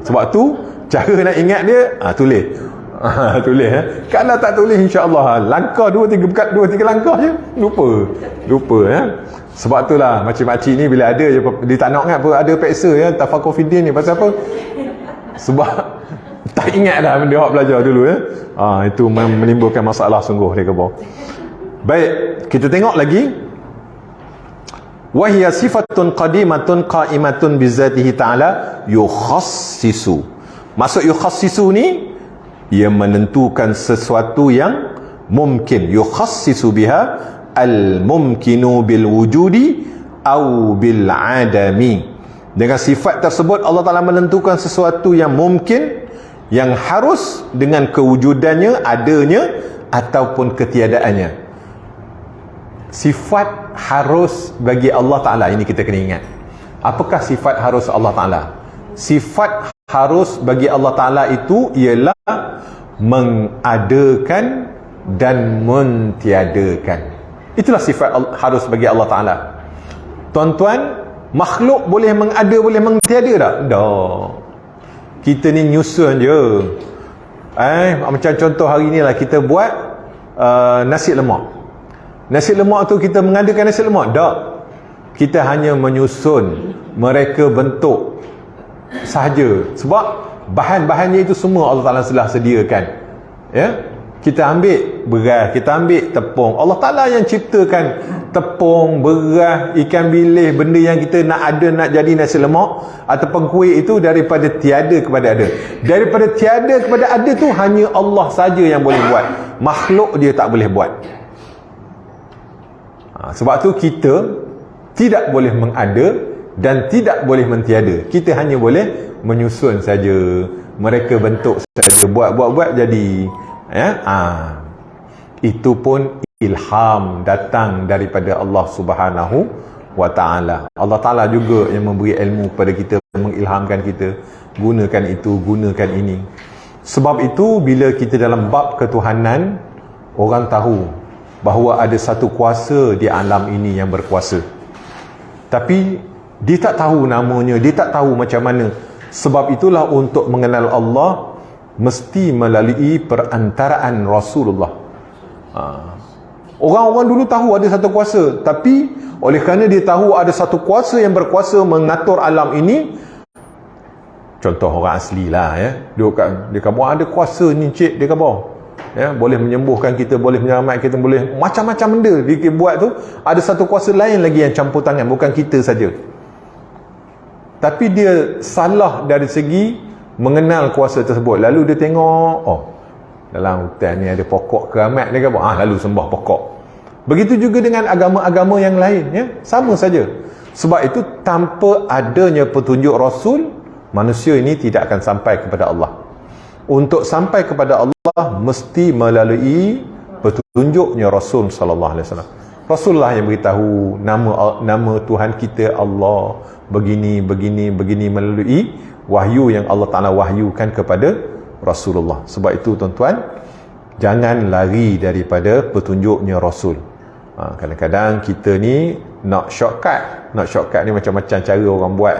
Sebab tu cara nak ingat dia tulis. Tulis Kalau tak tulis, insya-Allah langkah 2-3 langkah je lupa Sebab itulah makcik-makcik ni bila ada je, dia tak nak ingat pun ada peksa tafakur fiddin ni. Pasal apa? Sebab tak ingat dah benda awak belajar dulu itu menimbulkan masalah sungguh dia kata. Baik, kita tengok lagi. Wa hiya sifatun qadimatun qa'imatun bizatihi ta'ala yukhassisu. Maksud yukhassisu ni, ia menentukan sesuatu yang mungkin. Yukhassisu biha al-mumkinu bil wujudi au bil adami. Dengan sifat tersebut Allah Ta'ala menentukan sesuatu yang mungkin, yang harus dengan kewujudannya, adanya ataupun ketiadaannya. Sifat harus bagi Allah Ta'ala, ini kita kena ingat. Apakah sifat harus Allah Ta'ala? Sifat harus bagi Allah Ta'ala itu ialah mengadakan dan mentiadakan. Itulah sifat harus bagi Allah Ta'ala. Tuan-tuan, makhluk boleh mengada, boleh mentiada tak? Tak. Kita ni nyusun je. Macam contoh hari ni lah, kita buat nasi lemak. Nasi lemak tu kita mengadakan nasi lemak? Tak. Kita hanya menyusun, mereka bentuk sahaja. Sebab bahan-bahannya itu semua Allah Ta'ala telah sediakan. Kita ambil beras, kita ambil tepung. Allah Ta'ala yang ciptakan tepung, beras, ikan bilis, benda yang kita nak ada, nak jadi nasi lemak ataupun kuih itu daripada tiada kepada ada. Daripada tiada kepada ada tu hanya Allah saja yang boleh buat. Makhluk dia tak boleh buat. Sebab tu kita tidak boleh mengada dan tidak boleh mentiada. Kita hanya boleh menyusun saja. Mereka bentuk saja, buat jadi. Itu pun ilham datang daripada Allah Subhanahu Wa Ta'ala. Allah Ta'ala juga yang memberi ilmu kepada kita, mengilhamkan kita, gunakan itu, gunakan ini. Sebab itu bila kita dalam bab ketuhanan, orang tahu bahawa ada satu kuasa di alam ini yang berkuasa, tapi dia tak tahu namanya, dia tak tahu macam mana. Sebab itulah untuk mengenal Allah mesti melalui perantaraan Rasulullah. Orang-orang dulu tahu ada satu kuasa, tapi oleh kerana dia tahu ada satu kuasa yang berkuasa mengatur alam ini, contoh orang asli lah dia kata ada kuasa ni cik, dia kata boleh menyembuhkan kita, boleh menyelamatkan kita, boleh macam-macam benda dia buat tu. Ada satu kuasa lain lagi yang campur tangan, bukan kita saja. Tapi dia salah dari segi mengenal kuasa tersebut. Lalu dia tengok, dalam hutan ni ada pokok keramat, dia kata, lalu sembah pokok. Begitu juga dengan agama-agama yang lain, ya, sama saja. Sebab itu tanpa adanya petunjuk Rasul, manusia ini tidak akan sampai kepada Allah. Untuk sampai kepada Allah mesti melalui petunjuknya Rasul sallallahu alaihi wasallam. Rasulullah yang beritahu nama Tuhan kita Allah begini melalui wahyu yang Allah Taala wahyukan kepada Rasulullah. Sebab itu tuan-tuan, jangan lari daripada petunjuknya Rasul. Kadang-kadang kita ni nak shortcut ni macam-macam cara orang buat,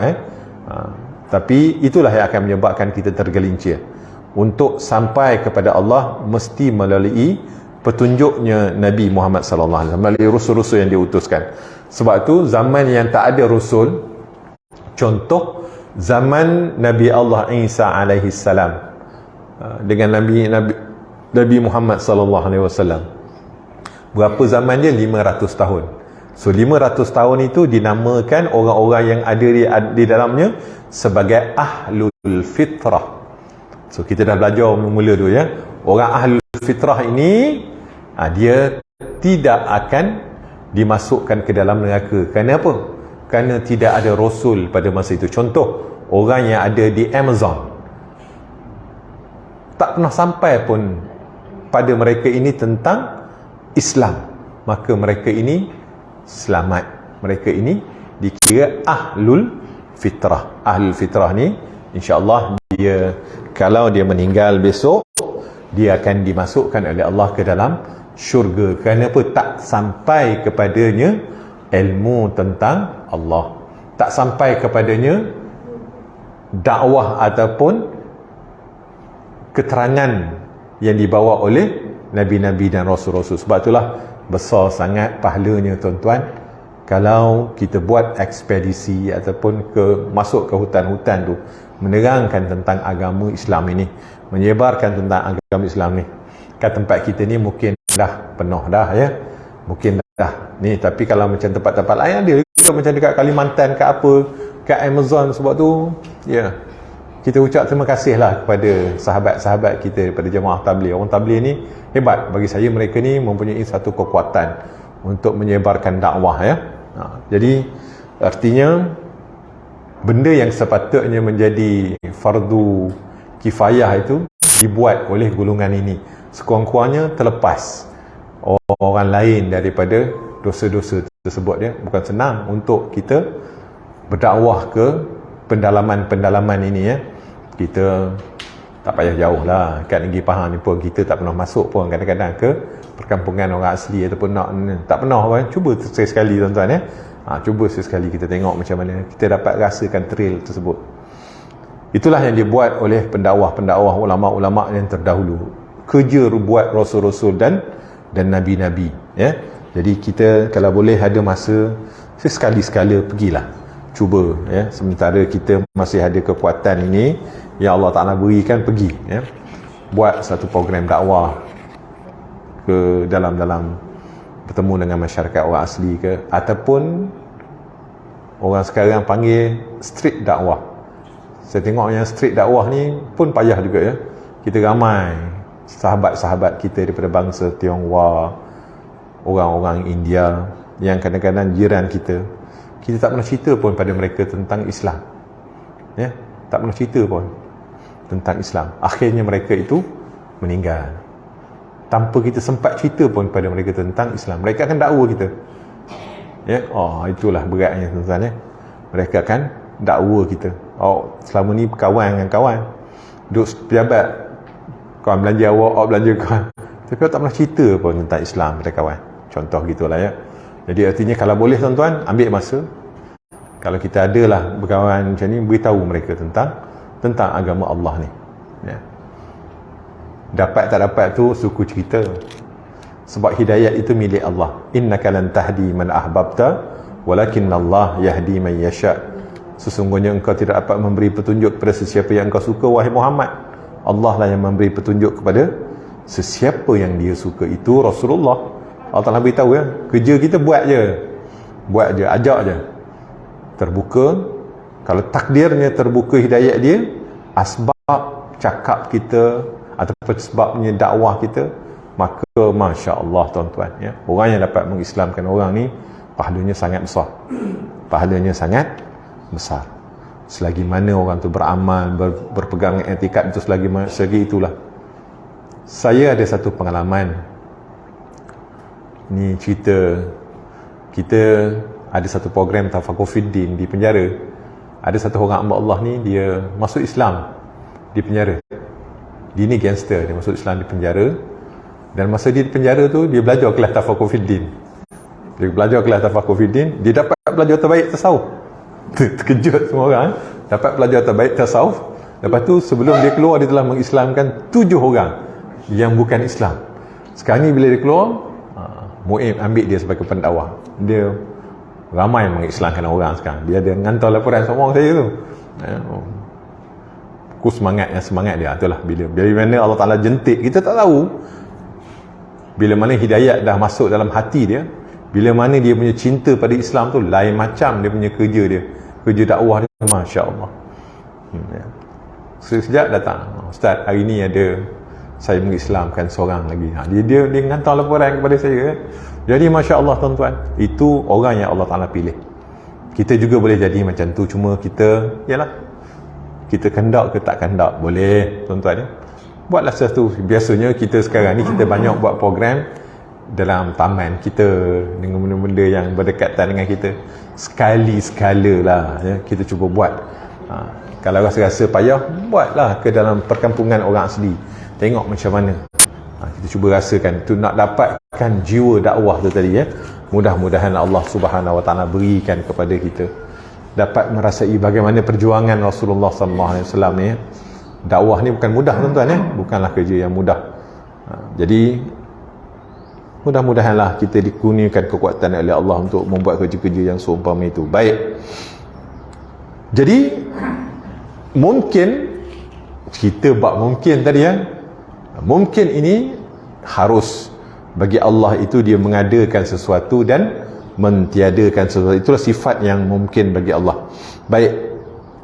tapi itulah yang akan menyebabkan kita tergelincir. Untuk sampai kepada Allah mesti melalui petunjuknya Nabi Muhammad sallallahu alaihi wasallam, melalui rasul-rasul yang diutuskan. Sebab tu zaman yang tak ada rasul, contoh zaman Nabi Allah Isa alaihi salam dengan Nabi Muhammad sallallahu alaihi wasallam, berapa zaman dia? 500 tahun. So 500 tahun itu dinamakan orang-orang yang ada di dalamnya sebagai ahlul fitrah. So kita dah belajar mula dulu, ya. Orang ahlul fitrah ini dia tidak akan dimasukkan ke dalam neraka. Kerana apa? Kerana tidak ada rasul pada masa itu. Contoh, orang yang ada di Amazon, tak pernah sampai pun pada mereka ini tentang Islam, maka mereka ini selamat. Mereka ini dikira ahlul fitrah. Ahlul fitrah ni insya-Allah dia, kalau dia meninggal besok, dia akan dimasukkan oleh Allah ke dalam syurga. Kerana apa? Tak sampai kepadanya ilmu tentang Allah, tak sampai kepadanya dakwah ataupun keterangan yang dibawa oleh Nabi-Nabi dan Rasul-Rasul. Sebab itulah besar sangat pahalanya tuan-tuan kalau kita buat ekspedisi ataupun masuk ke hutan-hutan tu, menerangkan tentang agama Islam ini, menyebarkan tentang agama Islam ni. Kat tempat kita ni mungkin dah penuh dah, ya, mungkin dah ni. Tapi kalau macam tempat-tempat lain ada juga, macam dekat Kalimantan, kat apa, kat Amazon. Sebab tu, ya, kita ucap terima kasih lah kepada sahabat-sahabat kita daripada jemaah tabligh. Orang tabligh ni hebat. Bagi saya mereka ni mempunyai satu kekuatan untuk menyebarkan dakwah, ya. Jadi artinya benda yang sepatutnya menjadi fardu kifayah itu dibuat oleh golongan ini, sekurang-kurangnya terlepas orang lain daripada dosa-dosa tersebut, ya. Bukan senang untuk kita berdakwah ke pendalaman-pendalaman ini, ya. Kita tak payah jauh lah, kat Negeri Pahang ni pun kita tak pernah masuk pun kadang-kadang ke perkampungan orang asli ataupun tak pernah kan. Cuba sekali tuan-tuan, ya. Cuba sekali kita tengok macam mana kita dapat rasakan thrill tersebut. Itulah yang dibuat oleh pendakwah-pendakwah, ulama-ulama yang terdahulu. Kerja buat rasul-rasul dan nabi-nabi, ya. Jadi kita kalau boleh ada masa sekali-sekala pergilah, cuba, ya. Sementara kita masih ada kekuatan ini yang Allah Ta'ala berikan, pergi, ya. Buat satu program dakwah ke dalam bertemu dengan masyarakat orang asli ke, ataupun orang sekarang panggil street dakwah. Saya tengok yang street dakwah ni pun payah juga, ya. Kita ramai sahabat-sahabat kita daripada bangsa Tionghoa, orang-orang India yang kadang-kadang jiran kita tak pernah cerita pun pada mereka tentang Islam, ya. Tak pernah cerita pun tentang Islam. Akhirnya mereka itu meninggal tanpa kita sempat cerita pun pada mereka tentang Islam. Mereka akan dakwa kita, ya. Itulah beratnya tuan-tuan, ya. Mereka akan dakwa kita. Selama ni kawan dengan kawan, duduk pejabat, kawan belanja awak belanja kawan, tapi tak pernah cerita pun tentang Islam pada kawan. Contoh gitulah, ya. Jadi artinya kalau boleh tuan-tuan, ambil masa, kalau kita adalah berkawan macam ni, beritahu mereka tentang agama Allah ni, ya. Dapat tak dapat tu suku cerita. Sebab hidayat itu milik Allah. Innaka lan tahdi man ahbabta walakinna Allah yahdi man yasha. Sesungguhnya engkau tidak dapat memberi petunjuk kepada sesiapa yang engkau suka, wahai Muhammad. Allah lah yang memberi petunjuk kepada sesiapa yang dia suka. Itu Rasulullah. Allah Ta'ala beritahu, ya. Kerja kita buat je, ajak je, terbuka, Kalau takdirnya terbuka hidayat dia, asbab cakap kita ataupun sebabnya dakwah kita, maka Masya Allah tuan-tuan, ya, orang yang dapat mengislamkan orang ni pahalanya sangat besar. Pahalanya sangat besar. Selagi mana orang tu beramal, berpegang etikad itu, selagi itulah. Saya ada satu pengalaman. Ni cerita, kita ada satu program Tafakur Fiddin di penjara. Ada satu orang hamba Allah ni, dia masuk Islam di penjara. Dia ni gangster, dia masuk Islam di penjara. Dan masa dia di penjara tu, dia belajar kelas Tafakur Fiddin. Dia belajar kelas Tafakur Fiddin, dia dapat belajar terbaik tasawuf. Terkejut semua orang, dapat belajar terbaik tasawuf. Lepas tu sebelum dia keluar, dia telah mengislamkan 7 orang yang bukan Islam. Sekarang ni bila dia keluar, Mu'im ambil dia sebagai pendakwah. Dia ramai mengislamkan orang sekarang. Dia ada hantar laporan sama orang saya tu. Aku semangat dia. Itulah bila mana Allah Ta'ala jentik, kita tak tahu. Bila mana hidayat dah masuk dalam hati dia, bila mana dia punya cinta pada Islam tu, lain macam dia punya kerja dia, kerja dakwah dia. Masya Allah. Sejak datang, Ustaz, hari ni ada saya mengislamkan seorang lagi. Dia hantar laporan kepada saya. Jadi Masya Allah tuan-tuan, itu orang yang Allah Ta'ala pilih. Kita juga boleh jadi macam tu, cuma kita, yalah, kita kendak ke tak kendak, boleh tuan-tuan, ya. Buatlah sesuatu. Biasanya kita sekarang ni, kita banyak buat program dalam taman kita dengan benda-benda yang berdekatan dengan kita. Sekali-sekala lah, ya, kita cuba buat. Kalau rasa-rasa payah, buatlah ke dalam perkampungan orang asli. Tengok macam mana. Kita cuba rasakan tu, nak dapatkan jiwa dakwah tu tadi, ya. Mudah-mudahan Allah Subhanahu Wa Taala berikan kepada kita dapat merasai bagaimana perjuangan Rasulullah sallallahu alaihi wasallam ni. Dakwah ni bukan mudah tuan-tuan, ya. Bukanlah kerja yang mudah. Jadi mudah-mudahanlah kita dikurniakan kekuatan oleh Allah untuk membuat kerja-kerja yang seumpama itu. Baik. Jadi mungkin kita bab mungkin tadi, ya. Mungkin ini harus bagi Allah itu dia mengadakan sesuatu dan mentiadakan sesuatu. Itulah sifat yang mungkin bagi Allah. Baik.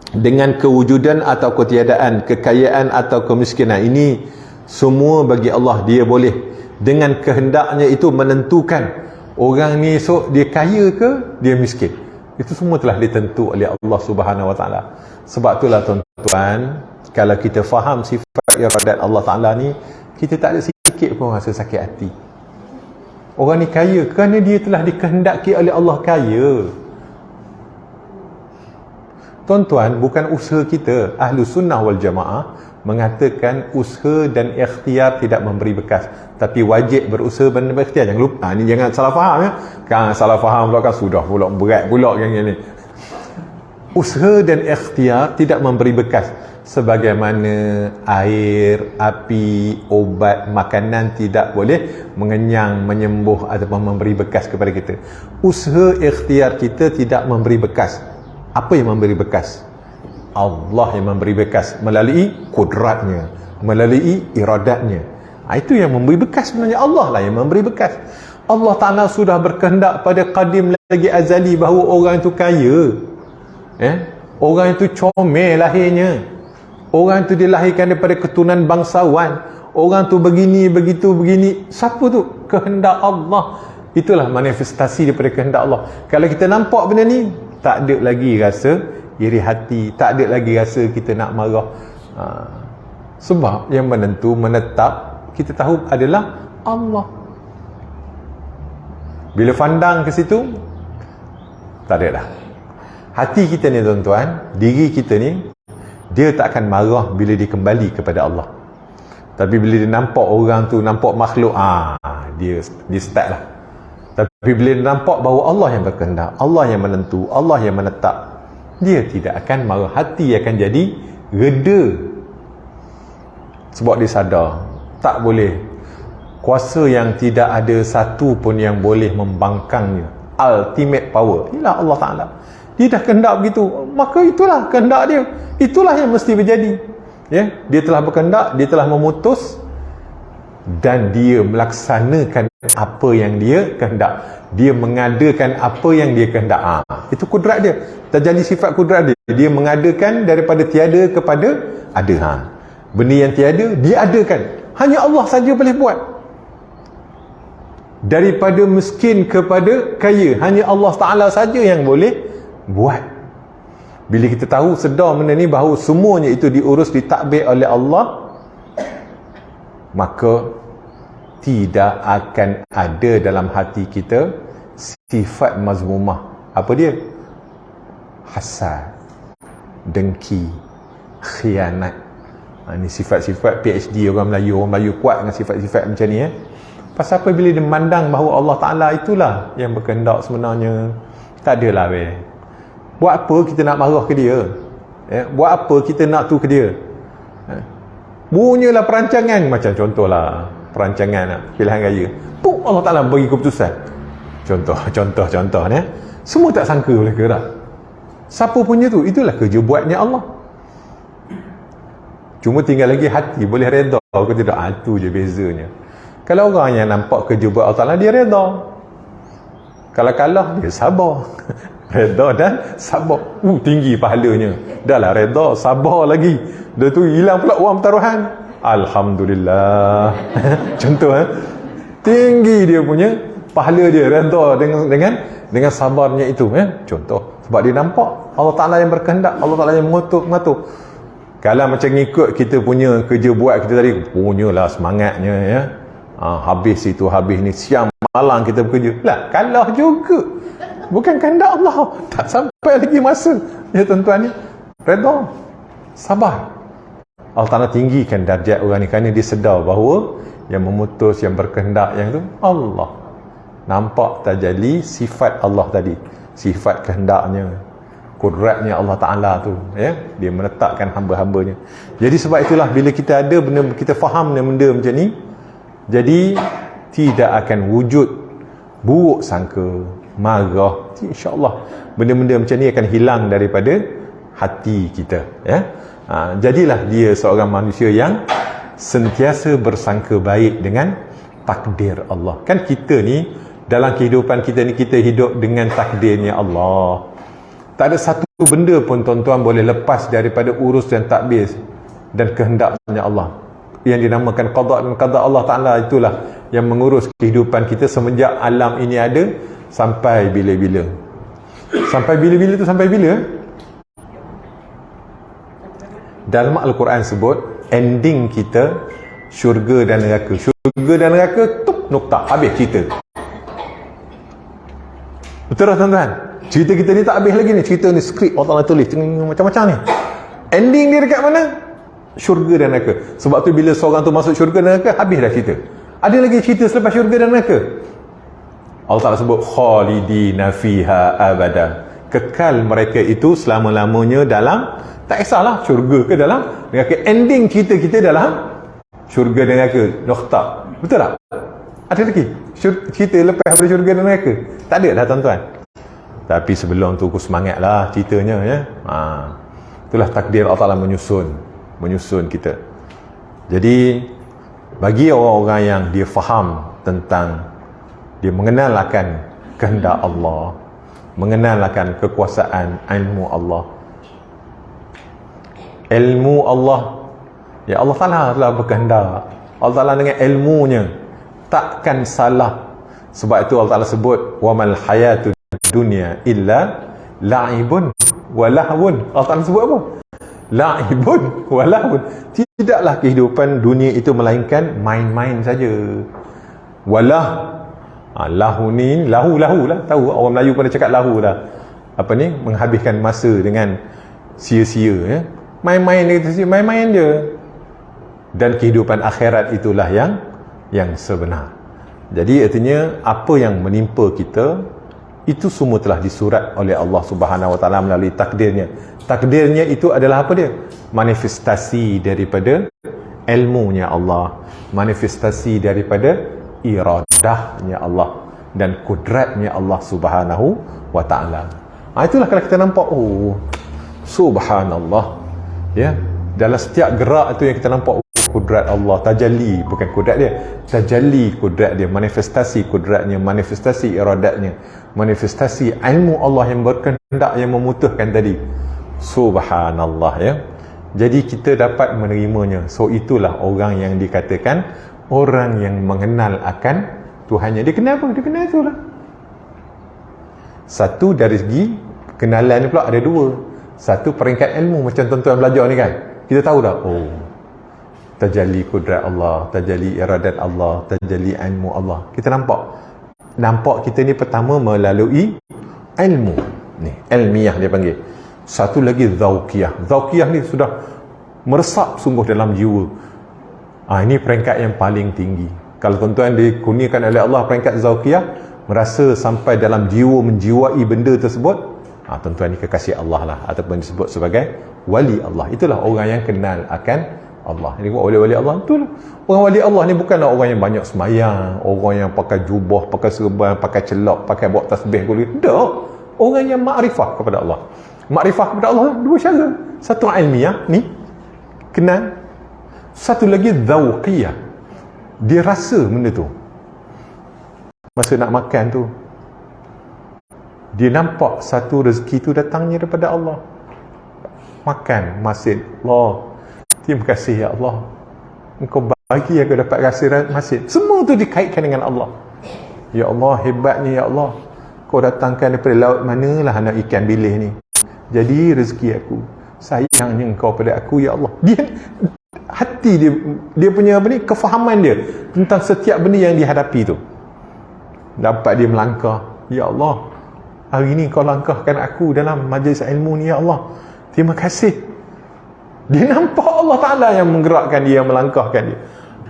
Dengan kewujudan atau ketiadaan, kekayaan atau kemiskinan, ini semua bagi Allah. Dia boleh dengan kehendaknya itu menentukan orang ni esok dia kaya ke dia miskin. Itu semua telah ditentu oleh Allah Subhanahu Wa Taala. Sebab itulah tuan-tuan, kalau kita faham sifat iradat Allah Ta'ala ni, kita tak ada sikit pun rasa sakit hati. Orang ni kaya kerana dia telah dikehendaki oleh Allah kaya. Tuan-tuan, bukan usaha kita. Ahlu sunnah wal jamaah mengatakan usaha dan ikhtiar tidak memberi bekas, tapi wajib berusaha dan berikhtiar. Jangan lupa, ni jangan salah faham, ya. Kan salah faham pula kan sudah pula berat pula yang ni. Usaha dan ikhtiar tidak memberi bekas, sebagaimana air, api, obat, makanan tidak boleh mengenyang, menyembuh ataupun memberi bekas kepada kita. Usaha ikhtiar kita tidak memberi bekas. Apa yang memberi bekas? Allah yang memberi bekas melalui kudratnya, melalui iradatnya. Itu yang memberi bekas sebenarnya. Allah lah yang memberi bekas. Allah Ta'ala sudah berkehendak pada qadim lagi azali bahawa orang itu kaya, orang itu comel lahirnya, orang itu dilahirkan daripada keturunan bangsawan, orang itu begini, begitu, begini. Siapa tu? Kehendak Allah. Itulah manifestasi daripada kehendak Allah. Kalau kita nampak benda ni, tak ada lagi rasa iri hati, tak ada lagi rasa kita nak marah. Sebab yang menentu, menetap, kita tahu adalah Allah. Bila pandang ke situ, tak ada dah. Hati kita ni tuan-tuan, diri kita ni, dia tak akan marah bila dia kembali kepada Allah. Tapi bila dia nampak orang tu, nampak makhluk, dia start lah. Tapi bila dia nampak bahawa Allah yang berkehendak, Allah yang menentu, Allah yang menetap, dia tidak akan marah. Hati akan jadi reda. Sebab dia sadar, tak boleh. Kuasa yang tidak ada satu pun yang boleh membangkangnya. Ultimate power ialah Allah Ta'ala. Dia dah kehendak begitu, maka itulah kehendak dia. Itulah yang mesti berjadi. Ya, dia telah berkehendak, dia telah memutus, dan dia melaksanakan apa yang dia kehendak. Dia mengadakan apa yang dia kehendak. Itu kudrat dia. Tajalli sifat kudrat dia. Dia mengadakan daripada tiada kepada ada. Benda yang tiada, dia adakan. Hanya Allah saja boleh buat. Daripada miskin kepada kaya, hanya Allah Ta'ala saja yang boleh buat. Bila kita tahu, sedar benda ni, bahawa semuanya itu diurus, ditadbir oleh Allah, maka tidak akan ada dalam hati kita sifat mazmumah. Apa dia? Hasad, dengki, khianat. Ini sifat-sifat PhD orang Melayu kuat dengan sifat-sifat macam ni. Pasal apa? Bila dia memandang bahawa Allah Ta'ala itulah yang berkehendak sebenarnya. Tak adalah buat apa kita nak marah ke dia, buat apa kita nak tu ke dia. Bunyilah perancangan, macam contohlah perancangan pilihan raya, Allah Ta'ala bagi keputusan. Contoh ni, semua tak sangka boleh gerak. Siapa punya tu? Itulah kerja buatnya Allah. Cuma tinggal lagi hati boleh reda ke tidak. Itu je bezanya. Kalau orang yang nampak kerja buat Allah Ta'ala, dia reda. Kalau kalah, dia sabar. Reda dan sabar. Tinggi pahalanya. Dah lah reda, sabar lagi. Dah tu hilang pula wang pertaruhan. Alhamdulillah. Contoh tinggi dia punya pahala dia, reda dengan sabarnya itu. Contoh. Sebab dia nampak Allah Ta'ala yang berkehendak, Allah Ta'ala yang mengatur. Kalau macam ngikut kita punya kerja buat kita tadi, punyalah semangatnya habis itu, habis ni, siang malam kita bekerja. Lah, kalah juga. Bukan kehendak Allah. Tak sampai lagi masa. Ya tuan-tuan ni, reda, sabar. Allah Ta'ala tinggikan darjat orang ni kerana dia sedar bahawa yang memutus, yang berkehendak, yang tu Allah. Nampak tajalli sifat Allah tadi, sifat kehendaknya, kudratnya Allah Ta'ala tu, dia menetapkan hamba-hambanya. Jadi sebab itulah bila kita ada benda, kita faham benda macam ni, jadi tidak akan wujud buruk sangka, marah. InsyaAllah benda-benda macam ni akan hilang daripada hati kita. Jadilah dia seorang manusia yang sentiasa bersangka baik dengan takdir Allah. Kan kita ni, dalam kehidupan kita ni, kita hidup dengan takdirnya Allah. Tak ada satu benda pun tuan-tuan boleh lepas daripada urus dan takbir dan kehendaknya Allah. Yang dinamakan qada dan qada Allah Ta'ala, itulah yang mengurus kehidupan kita semenjak alam ini ada sampai bila-bila. Sampai bila-bila tu sampai bila? Dalam Al-Quran sebut ending kita syurga dan neraka. Syurga dan neraka, nukta, habis cerita. Betul tak tuan-tuan? Cerita kita ni tak habis lagi ni. Cerita ni skrip Allah Ta'ala tulis macam-macam ni. Ending dia dekat mana? Syurga dan neraka. Sebab tu bila seorang tu masuk syurga dan neraka, habis dah cerita. Ada lagi cerita selepas syurga dan neraka. Allah Ta'ala sebut khalidina fiha abada. Kekal mereka itu selama-lamanya dalam, tak kisahlah syurga ke dalam neraka. Ending cerita kita dalam syurga dan neraka. Nokta. Betul tak? Ada lagi cerita lepas daripada syurga dan neraka? Tak ada dah tuan-tuan. Tapi sebelum tu aku semangatlah ceritanya. Itulah takdir Allah Ta'ala menyusun kita. Jadi bagi orang-orang yang dia faham tentang, dia mengenal akan kehendak Allah, mengenal akan kekuasaan ilmu Allah, ya Allah Ta'ala telah berkehendak. Allah Ta'ala dengan ilmunya takkan salah. Sebab itu Allah Ta'ala sebut wamal hayatud dunia illa la'ibun wa lahwun. Allah Ta'ala sebut apa? La'ibun wa lahwun. Tidaklah kehidupan dunia itu melainkan main-main saja. Walah, lahu ni, lahu lah. Tahu orang Melayu pada cakap lahu lah. Apa ni? Menghabiskan masa dengan sia-sia. Main-main dia, main-main je. Dan kehidupan akhirat itulah yang sebenar. Jadi artinya apa yang menimpa kita itu semua telah disurat oleh Allah Subhanahu Wa Taala melalui takdirnya. Takdirnya itu adalah apa dia? Manifestasi daripada ilmunya Allah, manifestasi daripada iradahnya Allah dan kudratnya Allah Subhanahu Wa Taala. Itulah kalau kita nampak, subhanallah, dalam setiap gerak itu yang kita nampak, kudrat Allah, tajalli, bukan kudrat dia, tajalli kudrat dia, manifestasi kudratnya, manifestasi iradatnya, manifestasi ilmu Allah yang berkehendak, yang memutuskan tadi. Subhanallah, ya. Jadi kita dapat menerimanya. So itulah orang yang dikatakan orang yang mengenal akan Tuhannya. Dia kenal apa? Dia kenal itulah. Satu dari segi kenalan ni pula ada dua. Satu peringkat ilmu, macam tuan-tuan belajar ni kan, kita tahu dah, oh, tajalli kudrat Allah, tajalli iradat Allah, tajalli ilmu Allah. Kita nampak kita ni pertama melalui ilmu ni, ilmiah dia panggil. Satu lagi zauqiyah. Zauqiyah ni sudah meresap sungguh dalam jiwa. Ini peringkat yang paling tinggi. Kalau tuan-tuan dikurniakan oleh Allah peringkat zauqiyah, merasa sampai dalam jiwa, menjiwai benda tersebut, tuan-tuan ni kekasih Allah lah, ataupun disebut sebagai wali Allah. Itulah orang yang kenal akan Allah. Ini wali-wali Allah itulah. Orang wali Allah ni bukanlah orang yang banyak semayang, orang yang pakai jubah, pakai serban, pakai celak, pakai bawa tasbih kulit. Tak. Orang yang makrifah kepada Allah. Makrifah kepada Allah dua cara. Satu ilmiah ni, kenal. Satu lagi zauqiyah. Dia rasa benda tu. Masa nak makan tu, dia nampak satu rezeki tu datangnya daripada Allah. Makan masjid, Allah, terima kasih ya Allah, Engkau bagi aku dapat rasa masjid. Semua tu dikaitkan dengan Allah. Ya Allah, hebatnya ya Allah, Kau datangkan daripada laut manalah anak ikan bilis ni, jadi rezeki aku. Sayangnya Engkau pada aku ya Allah. Dia hati dia punya apa ni, kefahaman dia tentang setiap benda yang dihadapi tu, dapat dia melangkah. Ya Allah, hari ni Kau langkahkan aku dalam majlis ilmu ni ya Allah, terima kasih. Dia nampak Allah Ta'ala yang menggerakkan dia, yang melangkahkan dia.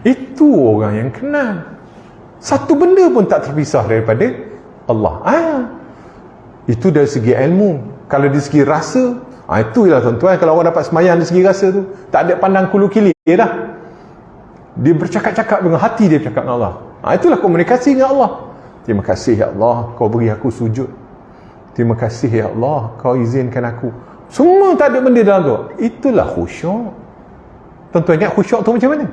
Itu orang yang kenal. Satu benda pun tak terpisah daripada Allah. Itu dari segi ilmu. Kalau dari segi rasa, itu ialah tuan-tuan, kalau orang dapat semayang dari segi rasa tu, tak ada pandang kulu kilir dah. Dia bercakap-cakap dengan hati, dia bercakap dengan Allah. Itulah komunikasi dengan Allah. Terima kasih ya Allah, Kau beri aku sujud. Terima kasih ya Allah, Kau izinkan aku. Semua tak ada benda dalam tu. Itulah khusyuk. Tuan-tuan ingat khusyuk tu macam mana?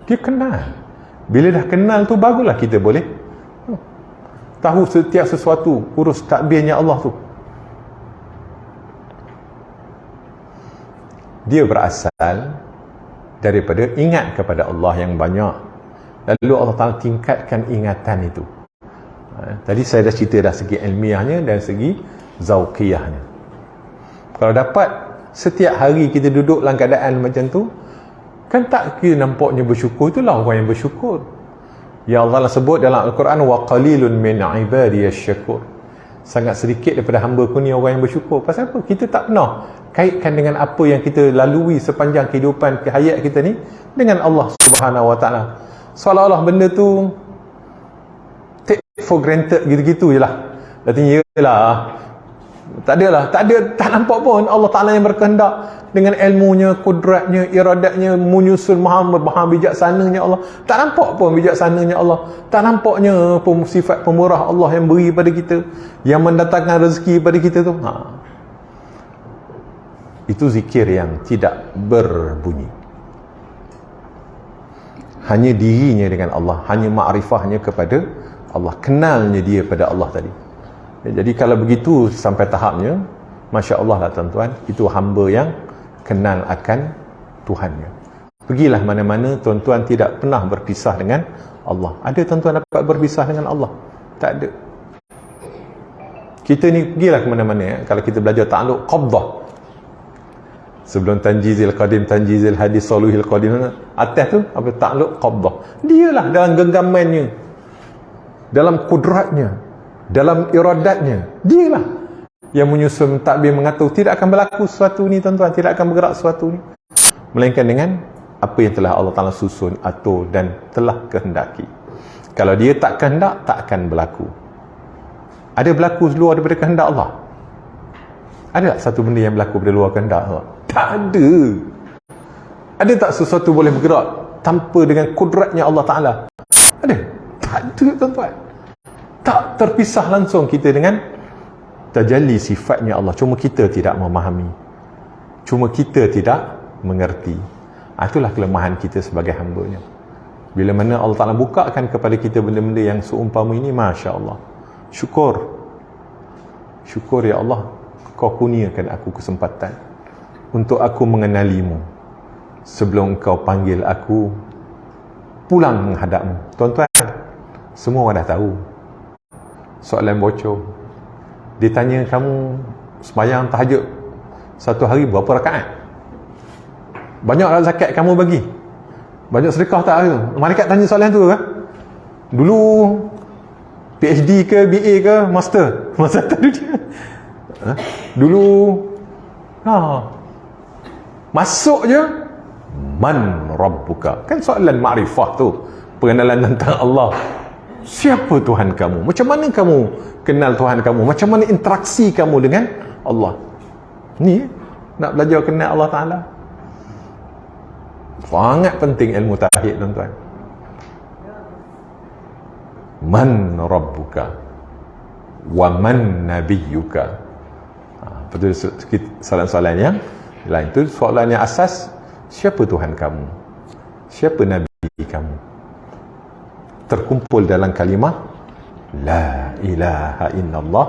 Dia kenal. Bila dah kenal tu, barulah kita boleh tahu setiap sesuatu, urus takbirnya Allah tu. Dia berasal daripada ingat kepada Allah yang banyak. Lalu Allah Ta'ala tingkatkan ingatan itu. Tadi saya dah cerita dah segi ilmiahnya dan segi zauqiyahnya. Kalau dapat setiap hari kita duduk dalam keadaan macam tu, kan tak kira nampaknya bersyukur, itulah orang yang bersyukur. Ya Allah sebut dalam Al-Quran, wa qalilun min ibadiyasy syakur. Sangat sedikit daripada hamba-Ku ni orang yang bersyukur. Pasal apa? Kita tak pernah kaitkan dengan apa yang kita lalui sepanjang kehidupan hayat kita ni dengan Allah Subhanahu Wa Taala. Seolah-olah benda tu take for granted gitu-gitu je lah. Artinya yelah, tak nampak pun Allah Ta'ala yang berkehendak dengan ilmunya, kudratnya, iradatnya, menyusun maha bijaksananya Allah. Tak nampak pun bijaksananya Allah. Tak nampaknya pun sifat pemurah Allah yang beri pada kita, yang mendatangkan rezeki pada kita tu. Itu zikir yang tidak berbunyi. Hanya dirinya dengan Allah, hanya makrifahnya kepada Allah, kenalnya dia pada Allah tadi. Jadi kalau begitu sampai tahapnya, Masya Allah lah tuan-tuan, itu hamba yang kenal akan Tuhannya. Pergilah mana-mana, tuan-tuan tidak pernah berpisah dengan Allah. Ada tuan-tuan dapat berpisah dengan Allah? Tak ada. Kita ni pergilah ke mana-mana ya. Kalau kita belajar ta'alluq qabdah, sebelum tanjizil qadim, tanjizil hadis, soluhil qadim, atas tu apa? Ta'alluq qabdah. Dialah dalam genggamannya, dalam kudratnya, dalam iradatnya, dialah yang menyusun takbir, mengatur. Tidak akan berlaku sesuatu ni tuan-tuan, tidak akan bergerak sesuatu ni melainkan dengan apa yang telah Allah Ta'ala susun, atur dan telah kehendaki. Kalau dia tak kehendak, tak akan berlaku. Ada berlaku luar daripada kehendak Allah? Ada tak satu benda yang berlaku daripada luar kehendak Allah? Tak ada. Ada tak sesuatu boleh bergerak tanpa dengan kudratnya Allah Ta'ala? Ada? Tak ada tuan-tuan. Tak terpisah langsung kita dengan tajalli sifatnya Allah. Cuma kita tidak memahami, cuma kita tidak mengerti. Itulah kelemahan kita sebagai hamba-Nya. Bila mana Allah Ta'ala bukakan kepada kita benda-benda yang seumpama ini, Masya Allah, syukur ya Allah, Kau kurniakan aku kesempatan untuk aku mengenalimu sebelum Kau panggil aku pulang menghadapmu. Tuan-tuan, semua dah tahu soalan bocor. Dia tanya kamu sembahyang tahajud satu hari berapa rakaat? Banyak zakat kamu bagi? Banyak sedekah tak? Malaikat tanya soalan tu kan? Dulu PhD ke, BA ke, master? Masa tak dunia. Dulu masuk je, man rabbuka. Kan soalan makrifah tu, pengenalan tentang Allah. Siapa Tuhan kamu? Macam mana kamu kenal Tuhan kamu? Macam mana interaksi kamu dengan Allah? Ni nak belajar kenal Allah Ta'ala. Sangat penting ilmu tauhid, tuan-tuan. Man rabbuka wa man nabiyyuka. Betul, soalan-soalan yang lain tu. Soalan yang asas, siapa Tuhan kamu? Siapa Nabi kamu? Terkumpul dalam kalimah La ilaha illallah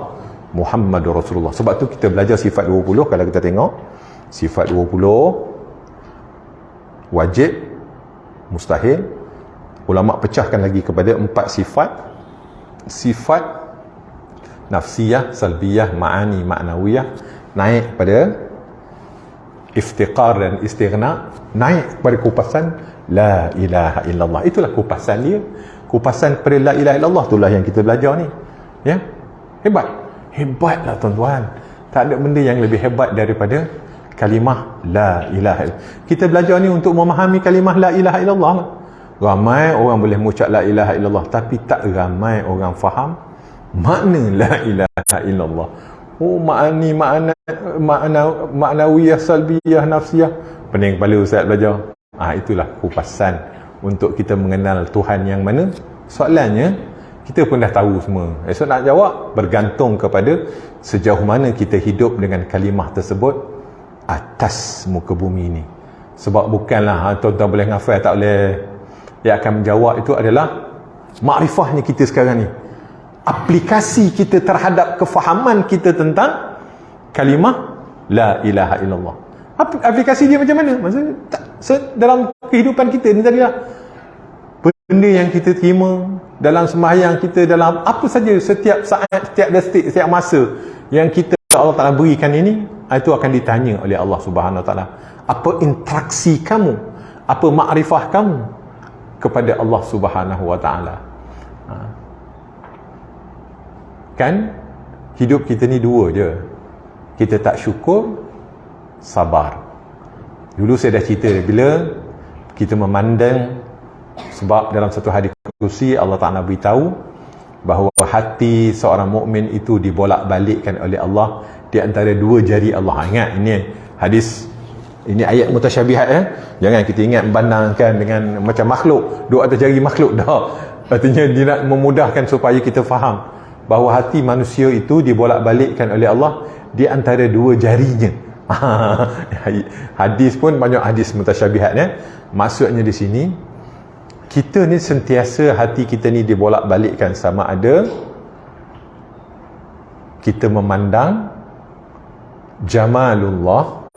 Muhammadur Rasulullah. Sebab tu kita belajar sifat 20. Kalau kita tengok sifat 20, wajib, mustahil. Ulama pecahkan lagi kepada 4 sifat. Sifat nafsiyah, salbiyah, ma'ani, ma'nawiyah, naik pada iftiqar dan istighna, naik kepada kupasan La ilaha illallah. Itulah kupasan dia. Kupasan pada La ilaha illallah, itulah yang kita belajar ni. Ya, hebatlah tuan-tuan. Tak ada benda yang lebih hebat daripada kalimah La ilaha illallah. Kita belajar ni untuk memahami kalimah La ilaha illallah. Ramai orang boleh mengucap La ilaha illallah, tapi tak ramai orang faham makna La ilaha illallah. Oh, maknawiyah, salbiyah, nafsiyah. Pening kepala Ustaz belajar. Itulah kupasan untuk kita mengenal Tuhan yang mana. Soalannya, kita pun dah tahu semua. Esok nak jawab, bergantung kepada sejauh mana kita hidup dengan kalimah tersebut atas muka bumi ini. Sebab bukanlah tuan-tuan boleh ngafal, tak boleh. Yang akan menjawab itu adalah makrifahnya kita sekarang ni, aplikasi kita terhadap kefahaman kita tentang kalimah La ilaha illallah. Aplikasi dia macam mana? Maksudnya dalam kehidupan kita ni tadilah, benda yang kita terima dalam sembahyang kita, dalam apa saja, setiap saat, setiap detik, setiap masa yang kita Allah Ta'ala berikan ini, itu akan ditanya oleh Allah Subhanahu Wa Ta'ala. Apa interaksi kamu, apa makrifah kamu kepada Allah Subhanahu Wa Ta'ala? Kan hidup kita ni dua je. Kita tak syukur, sabar. Dulu saya dah cerita, bila kita memandang, sebab dalam satu hadis kursi Allah Ta'ala beritahu bahawa hati seorang mukmin itu dibolak-balikkan oleh Allah di antara dua jari Allah. Ingat, ini hadis, ini ayat mutasyabihat. Jangan kita ingat membandangkan dengan macam makhluk, dua atas jari makhluk dah. Artinya dia nak memudahkan supaya kita faham bahawa hati manusia itu dibolak-balikkan oleh Allah di antara dua jarinya. Hadis pun banyak hadis mutasyabihat. Maksudnya di sini, kita ni sentiasa hati kita ni dibolak-balikkan, sama ada kita memandang jamalullah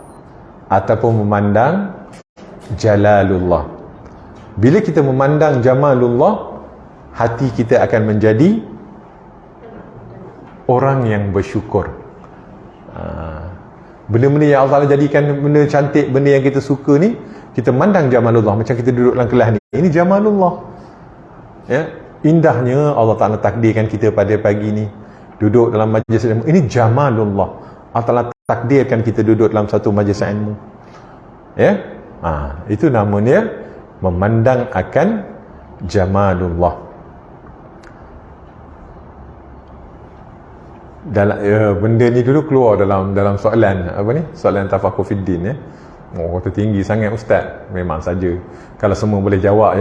ataupun memandang jalalullah. Bila kita memandang jamalullah, hati kita akan menjadi orang yang bersyukur. Benda-benda yang Allah jadikan benda cantik, benda yang kita suka ni, kita mandang jamalullah. Macam kita duduk dalam kelas ni, ini jamalullah. Ya, indahnya Allah Ta'ala takdirkan kita pada pagi ni duduk dalam majlis ilmu. Ini jamalullah. Allah Ta'ala takdirkan kita duduk dalam satu majlis ilmu. Ya, itu namanya memandang akan jamalullah. Dalam benda ni dulu keluar dalam soalan apa ni, soalan tafaqquh fiddin. Tertinggi sangat ustaz. Memang saja kalau semua boleh jawab,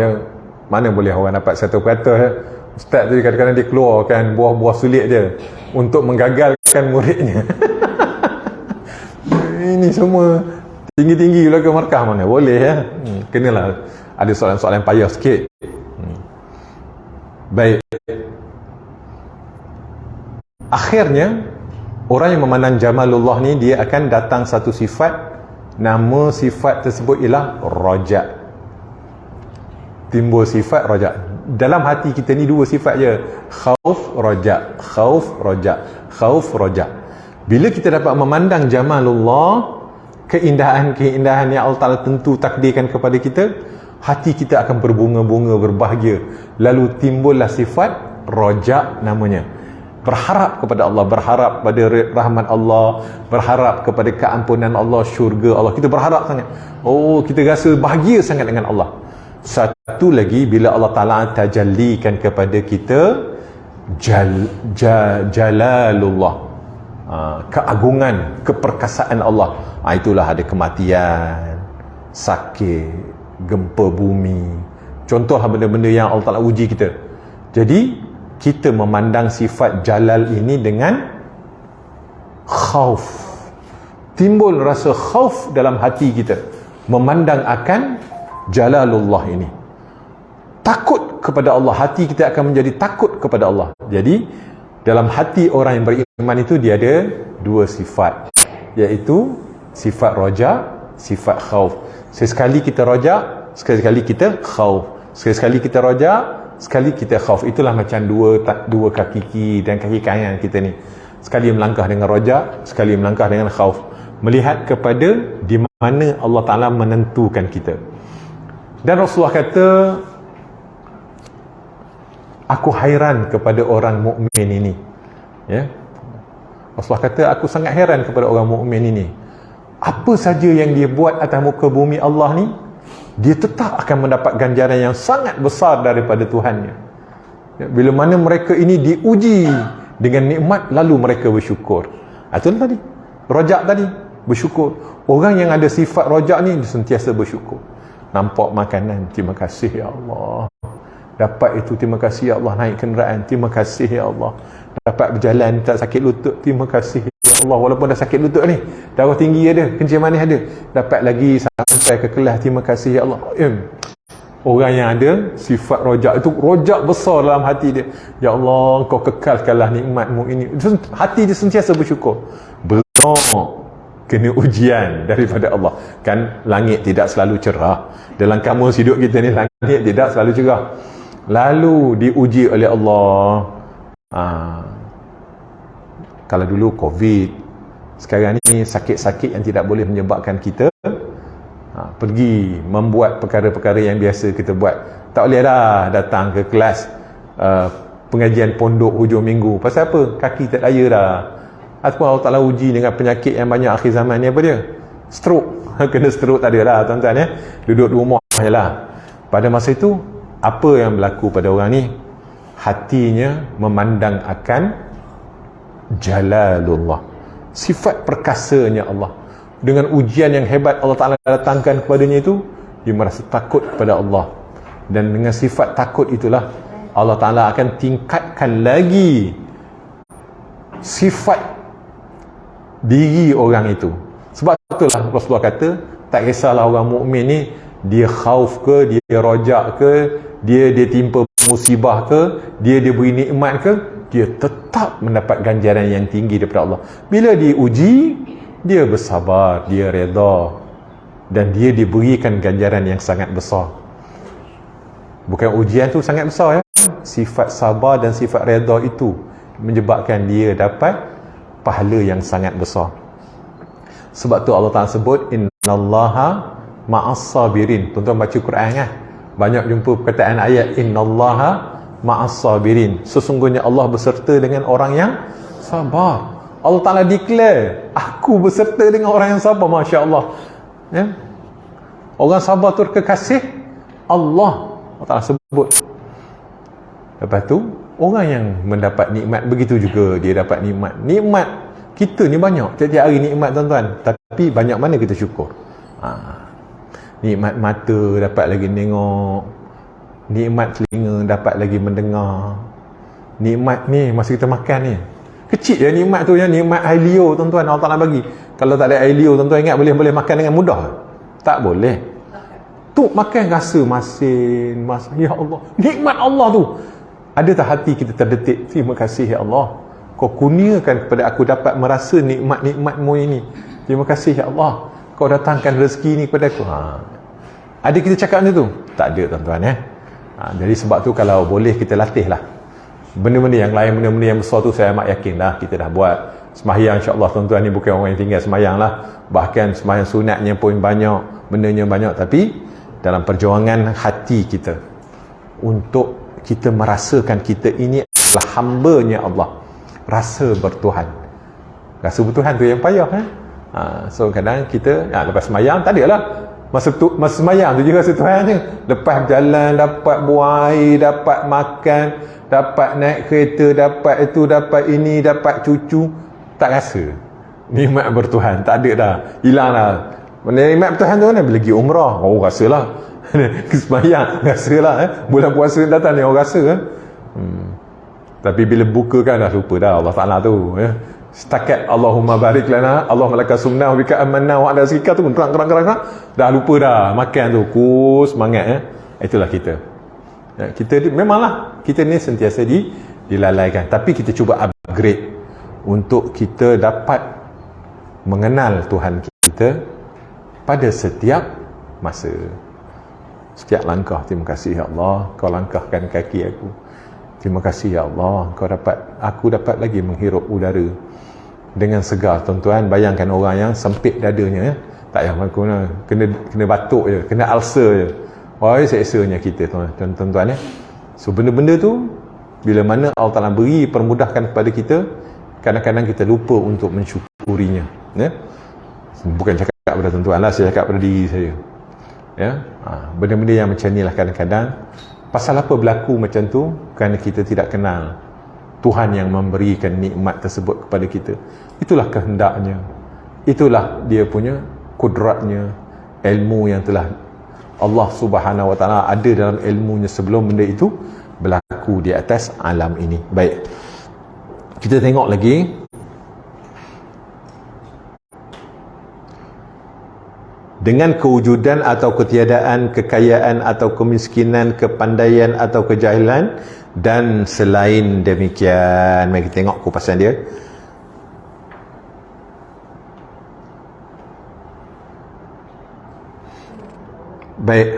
mana boleh orang dapat 100%. Ustaz tu kadang-kadang dia keluarkan buah-buah sulit dia untuk menggagalkan muridnya. Ini semua tinggi-tinggi belakang markah mana? Boleh ya. Kenalah ada soalan-soalan payah sikit. Baik. Akhirnya orang yang memandang jamalullah ni, dia akan datang satu sifat, nama sifat tersebut ialah raja. Timbul sifat raja. Dalam hati kita ni dua sifat je, khauf raja, khauf raja, khauf raja. Bila kita dapat memandang jamalullah, keindahan-keindahan yang Allah Ta'ala tentu takdirkan kepada kita, hati kita akan berbunga-bunga, berbahagia. Lalu timbullah sifat raja namanya. Berharap kepada Allah, berharap pada rahmat Allah, berharap kepada keampunan Allah, syurga Allah. Kita berharap sangat. Oh, kita rasa bahagia sangat dengan Allah. Satu lagi, bila Allah Ta'ala tajallikan kepada kita jalalullah, keagungan, keperkasaan Allah, itulah ada kematian, sakit, gempa bumi. Contohlah benda-benda yang Allah Ta'ala uji kita. Jadi kita memandang sifat jalal ini dengan khauf. Timbul rasa khauf dalam hati kita memandang akan jalalullah ini. Takut kepada Allah, hati kita akan menjadi takut kepada Allah. Jadi dalam hati orang yang beriman itu dia ada dua sifat, iaitu sifat roja, sifat khauf. Sekali kita roja, sekali kita khauf. Sekali kita roja, sekali kita khauf. Itulah macam dua kaki kiri dan kaki kanan kita ni. Sekali melangkah dengan roja, sekali melangkah dengan khauf. Melihat kepada di mana Allah Ta'ala menentukan kita. Dan Rasulullah kata, aku hairan kepada orang mukmin ini. Ya. Rasulullah kata, aku sangat heran kepada orang mukmin ini. Apa saja yang dia buat atas muka bumi Allah ni, dia tetap akan mendapat ganjaran yang sangat besar daripada Tuhannya. Bila mana mereka ini diuji dengan nikmat, lalu mereka bersyukur. Itu tadi, rojak tadi, bersyukur. Orang yang ada sifat rojak ni, dia sentiasa bersyukur. Nampak makanan, terima kasih ya Allah. Dapat itu, terima kasih ya Allah. Naik kenderaan, terima kasih ya Allah. Dapat berjalan, tak sakit lutut, terima kasih ya Allah. Walaupun dah sakit lutut ni, darah tinggi ada, kencing manis ada, dapat lagi sampai ke kelas, terima kasih ya Allah. Orang yang ada sifat rojak itu, rojak besar dalam hati dia. Ya Allah, kau kekalkanlah nikmatmu ini. Hati dia sentiasa bersyukur. Kena ujian daripada Allah. Kan langit tidak selalu cerah. Dalam kamus hidup kita ni, langit tidak selalu cerah. Lalu diuji oleh Allah. Kalau dulu COVID, sekarang ni sakit-sakit yang tidak boleh menyebabkan kita pergi membuat perkara-perkara yang biasa kita buat. Tak boleh dah datang ke kelas pengajian pondok hujung minggu. Pasal apa? Kaki tak daya dah. Ataupun Allah Ta'ala uji dengan penyakit yang banyak akhir zaman ni, apa dia? Stroke. Kena stroke tak ada dah tuan-tuan ya. Duduk di rumah je lah. Pada masa itu, apa yang berlaku pada orang ni? Hatinya memandang akan jalalullah, sifat perkasanya Allah. Dengan ujian yang hebat Allah Ta'ala datangkan kepadanya itu, dia merasa takut kepada Allah. Dan dengan sifat takut itulah Allah Ta'ala akan tingkatkan lagi sifat diri orang itu. Sebab itulah Rasulullah kata, tak kisahlah orang mukmin ni dia khauf ke, dia rojak ke, dia timpa musibah ke, dia beri nikmat ke, dia tetap mendapat ganjaran yang tinggi daripada Allah. Bila diuji, dia bersabar, dia redha, dan dia diberikan ganjaran yang sangat besar. Bukan ujian tu sangat besar ya, sifat sabar dan sifat redha itu menyebabkan dia dapat pahala yang sangat besar. Sebab tu Allah Ta'ala sebut innallaha ma'as sabirin. Tuan-tuan baca Quran kan, banyak jumpa perkataan ayat innallaha ma'as sabirin. Sesungguhnya Allah beserta dengan orang yang sabar. Allah Ta'ala declare, aku beserta dengan orang yang sabar. Masya Allah ya? Orang sabar tu kekasih Allah. Allah Ta'ala sebut. Lepas tu orang yang mendapat nikmat, begitu juga dia dapat nikmat. Nikmat kita ni banyak, tiap-tiap hari nikmat tuan-tuan, tapi banyak mana kita syukur? Nikmat mata dapat lagi tengok, nikmat telinga dapat lagi mendengar, nikmat ni masa kita makan ni kecil je nikmat tu ya, nikmat air liur tuan-tuan Allah Ta'ala bagi. Kalau tak ada air liur, tuan-tuan ingat boleh makan dengan mudah? Tak boleh. Tu makan rasa masin. Ya Allah, nikmat Allah tu. Ada tak hati kita terdetik, terima kasih ya Allah, kau kurniakan kepada aku dapat merasa nikmat-nikmatmu ini. Terima kasih ya Allah, kau datangkan rezeki ni kepada aku. Ada kita cakap macam tu? Tak ada, tuan-tuan. Jadi sebab tu kalau boleh kita latih lah benda-benda yang lain, benda-benda yang besar tu saya amat yakin lah kita dah buat. Sembahyang insyaAllah tuan-tuan ni bukan orang yang tinggal sembahyang lah, bahkan sembahyang sunatnya pun banyak, bendanya banyak. Tapi dalam perjuangan hati kita untuk kita merasakan kita ini adalah hamba-Nya Allah, rasa bertuhan. Rasa bertuhan tu yang payah so kadang kita lepas sembahyang tak adalah masa sembahyang tu je rasa Tuhan je. Lepas berjalan dapat buah air, dapat makan, dapat naik kereta, dapat itu, dapat ini, dapat cucu, tak rasa nikmat bertuhan. Tak ada dah, hilang dah. Nikmat bertuhan tu mana? Bila pergi umrah, rasalah. Sembahyang rasalah. Bulan puasa datang ni orang rasa tapi bila buka kan dah lupa dah Allah Ta'ala tu setakat Allahumma barik lana Allahumma laka sumna wa bika amanna wa ala zikra tu kerang dah lupa dah makan tu. Semangat itulah kita. Kita memanglah kita ni sentiasa dilalaikan, tapi kita cuba upgrade untuk kita dapat mengenal Tuhan kita pada setiap masa, setiap langkah. Terima kasih ya Allah, kau langkahkan kaki aku. Terima kasih ya Allah, aku dapat lagi menghirup udara dengan segar. Tuan-tuan bayangkan orang yang sempit dadanya, tak payah kena batuk je, kena ulcer je. Wah, seksanya kita tuan-tuan So benda-benda tu bila mana Allah Ta'ala beri permudahkan kepada kita, kadang-kadang kita lupa untuk mensyukurinya. Bukan cakap pada tuan-tuan lah, saya cakap pada diri saya. Benda-benda yang macam ni lah kadang-kadang. Pasal apa berlaku macam tu? Kerana kita tidak kenal Tuhan yang memberikan nikmat tersebut kepada kita. Itulah kehendaknya, itulah dia punya kudratnya, ilmu yang telah Allah Subhanahu Wa Taala ada dalam ilmunya sebelum benda itu berlaku di atas alam ini. Baik, kita tengok lagi. Dengan kewujudan atau ketiadaan, kekayaan atau kemiskinan, kepandaian atau kejahilan dan selain demikian. Mari kita tengok kupasan dia. Baik.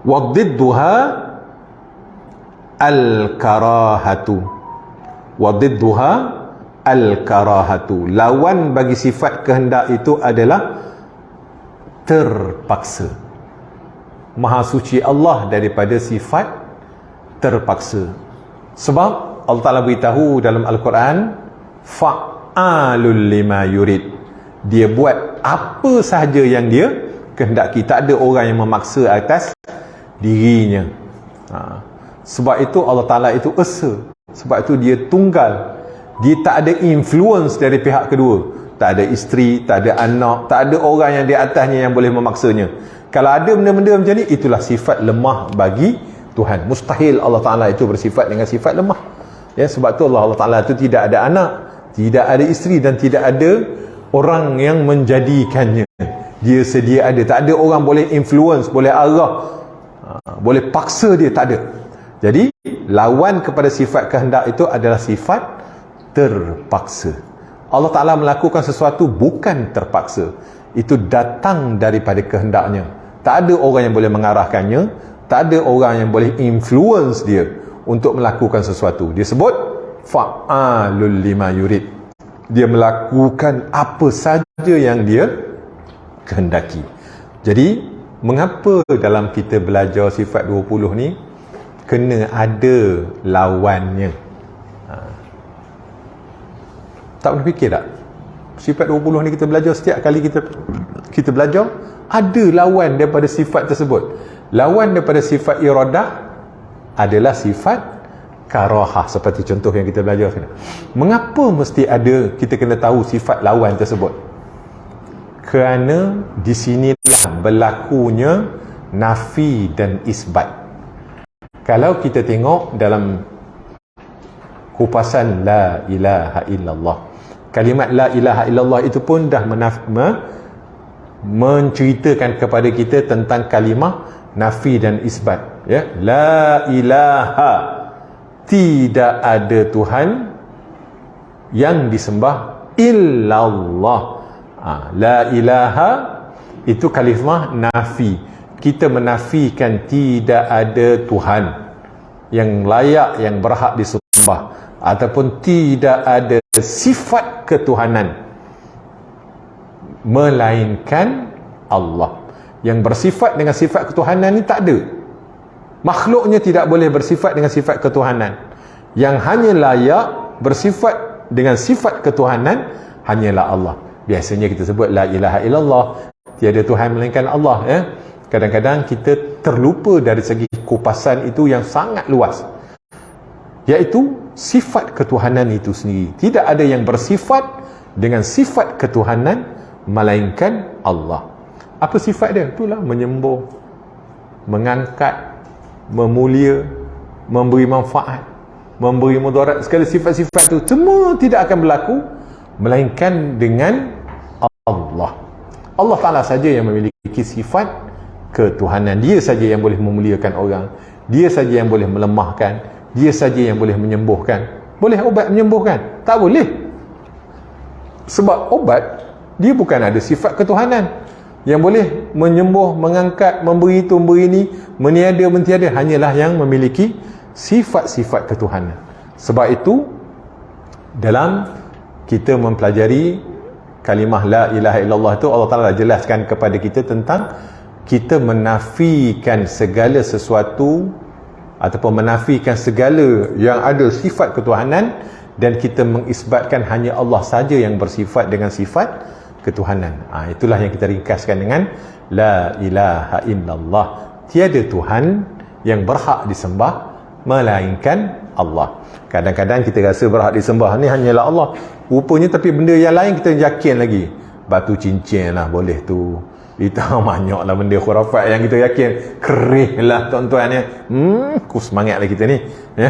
Wadidduha al-karahatu. Wadidduha al-karahatu. Lawan bagi sifat kehendak itu adalah terpaksa. Maha suci Allah daripada sifat terpaksa. Sebab Allah Ta'ala beritahu dalam Al-Quran, fa'alul lima yurid. Dia buat apa sahaja yang dia kehendaki. Tak ada orang yang memaksa atas dirinya. Sebab itu Allah Ta'ala itu esa. Sebab itu dia tunggal. Dia tak ada influence dari pihak kedua. Tak ada isteri, tak ada anak, tak ada orang yang di atasnya yang boleh memaksanya. Kalau ada benda-benda macam ni, itulah sifat lemah bagi Tuhan. Mustahil Allah Ta'ala itu bersifat dengan sifat lemah. Sebab tu Allah Ta'ala itu tidak ada anak, tidak ada isteri dan tidak ada orang yang menjadikannya. Dia sedia ada. Tak ada orang boleh influence, boleh arah, boleh paksa dia, tak ada. Jadi lawan kepada sifat kehendak itu adalah sifat terpaksa. Allah Ta'ala melakukan sesuatu bukan terpaksa. Itu datang daripada kehendaknya. Tak ada orang yang boleh mengarahkannya, tak ada orang yang boleh influence dia untuk melakukan sesuatu. Dia sebut fa'alul lima yurid. Dia melakukan apa saja yang dia kehendaki. Jadi mengapa dalam kita belajar sifat 20 ni kena ada lawannya? Tak pernah fikir tak? Sifat 20 ni kita belajar, setiap kali kita belajar ada lawan daripada sifat tersebut. Lawan daripada sifat iradah adalah sifat karahah, seperti contoh yang kita belajar sini. Mengapa mesti ada, kita kena tahu sifat lawan tersebut? Kerana di sini berlakunya nafi dan isbat. Kalau kita tengok dalam kupasan la ilaha illallah. Kalimat la ilaha illallah itu pun dah menceritakan kepada kita tentang kalimah nafi dan isbat, ya. La ilaha, tidak ada Tuhan yang disembah illallah. La ilaha itu kalimah nafi. Kita menafikan tidak ada Tuhan yang layak, yang berhak disembah, ataupun tidak ada sifat ketuhanan melainkan Allah. Yang bersifat dengan sifat ketuhanan ni tak ada. Makhluknya tidak boleh bersifat dengan sifat ketuhanan. Yang hanya layak bersifat dengan sifat ketuhanan hanyalah Allah. Biasanya kita sebut la ilaha illallah, tiada Tuhan melainkan Allah, ya. Kadang-kadang kita terlupa dari segi kupasan itu yang sangat luas, iaitu sifat ketuhanan itu sendiri. Tidak ada yang bersifat dengan sifat ketuhanan melainkan Allah. Apa sifat dia? Itulah menyembuh, mengangkat, memulia, memberi manfaat, memberi mudarat. Segala sifat-sifat itu semua tidak akan berlaku melainkan dengan Allah. Allah Ta'ala saja yang memiliki sifat ketuhanan. Dia saja yang boleh memuliakan orang, dia saja yang boleh melemahkan, dia saja yang boleh menyembuhkan. Boleh obat menyembuhkan? Tak boleh. Sebab obat dia bukan ada sifat ketuhanan. Yang boleh menyembuh, mengangkat, memberi itu, memberi ini, meniada, mentiada, hanyalah yang memiliki sifat-sifat ketuhanan. Sebab itu dalam kita mempelajari kalimah la ilaha illallah itu, Allah Ta'ala jelaskan kepada kita tentang kita menafikan segala sesuatu ataupun menafikan segala yang ada sifat ketuhanan, dan kita mengisbatkan hanya Allah saja yang bersifat dengan sifat ketuhanan. Itulah yang kita ringkaskan dengan la ilaha illallah. Tiada Tuhan yang berhak disembah melainkan Allah. Kadang-kadang kita rasa berhak disembah ni hanyalah Allah, rupanya tapi benda yang lain kita yakin lagi. Batu cincin lah boleh tu, itu banyak lah benda khurafat yang kita yakin. Kerih lah tuan-tuan ya. Ku semangat lah kita ni, ya.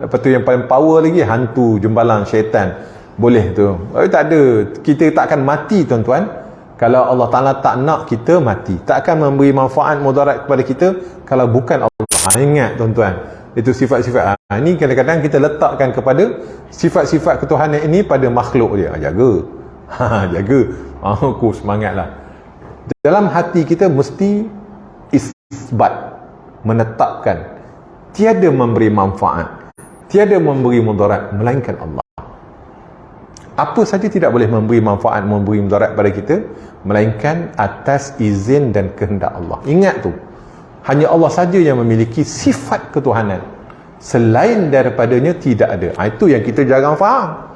Lepas tu yang paling power lagi, hantu jembalang syaitan boleh tu. Tak ada, kita tak akan mati tuan-tuan kalau Allah Ta'ala tak nak kita mati. Tak akan memberi manfaat mudarat kepada kita kalau bukan Allah. Ingat tuan-tuan, itu sifat-sifat. Ini kadang-kadang kita letakkan kepada sifat-sifat ketuhanan ini pada makhluk dia. Jaga. Jaga. Aku semangatlah. Dalam hati kita mesti isbat, menetapkan tiada memberi manfaat, tiada memberi mudarat melainkan Allah. Apa saja tidak boleh memberi manfaat, memberi mudarat pada kita melainkan atas izin dan kehendak Allah. Ingat tu, hanya Allah saja yang memiliki sifat ketuhanan. Selain daripadanya tidak ada. Itu yang kita jarang faham.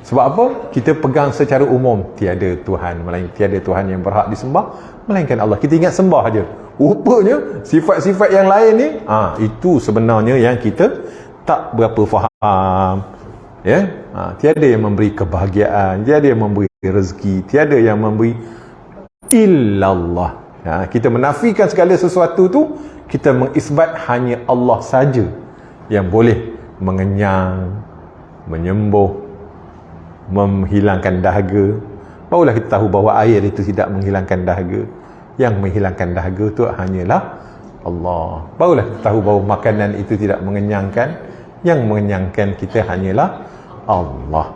Sebab apa? Kita pegang secara umum tiada Tuhan melainkan, tiada Tuhan yang berhak disembah melainkan Allah. Kita ingat sembah aja. Rupanya sifat-sifat yang lain ni, itu sebenarnya yang kita tak berapa faham. Ya, tiada yang memberi kebahagiaan, tiada yang memberi rezeki, tiada yang memberi illallah. Kita menafikan segala sesuatu tu, kita mengisbat hanya Allah saja yang boleh mengenyang, menyembuh, menghilangkan dahaga. Barulah kita tahu bahawa air itu tidak menghilangkan dahaga. Yang menghilangkan dahaga tu hanyalah Allah. Barulah kita tahu bahawa makanan itu tidak mengenyangkan. Yang mengenyangkan kita hanyalah Allah.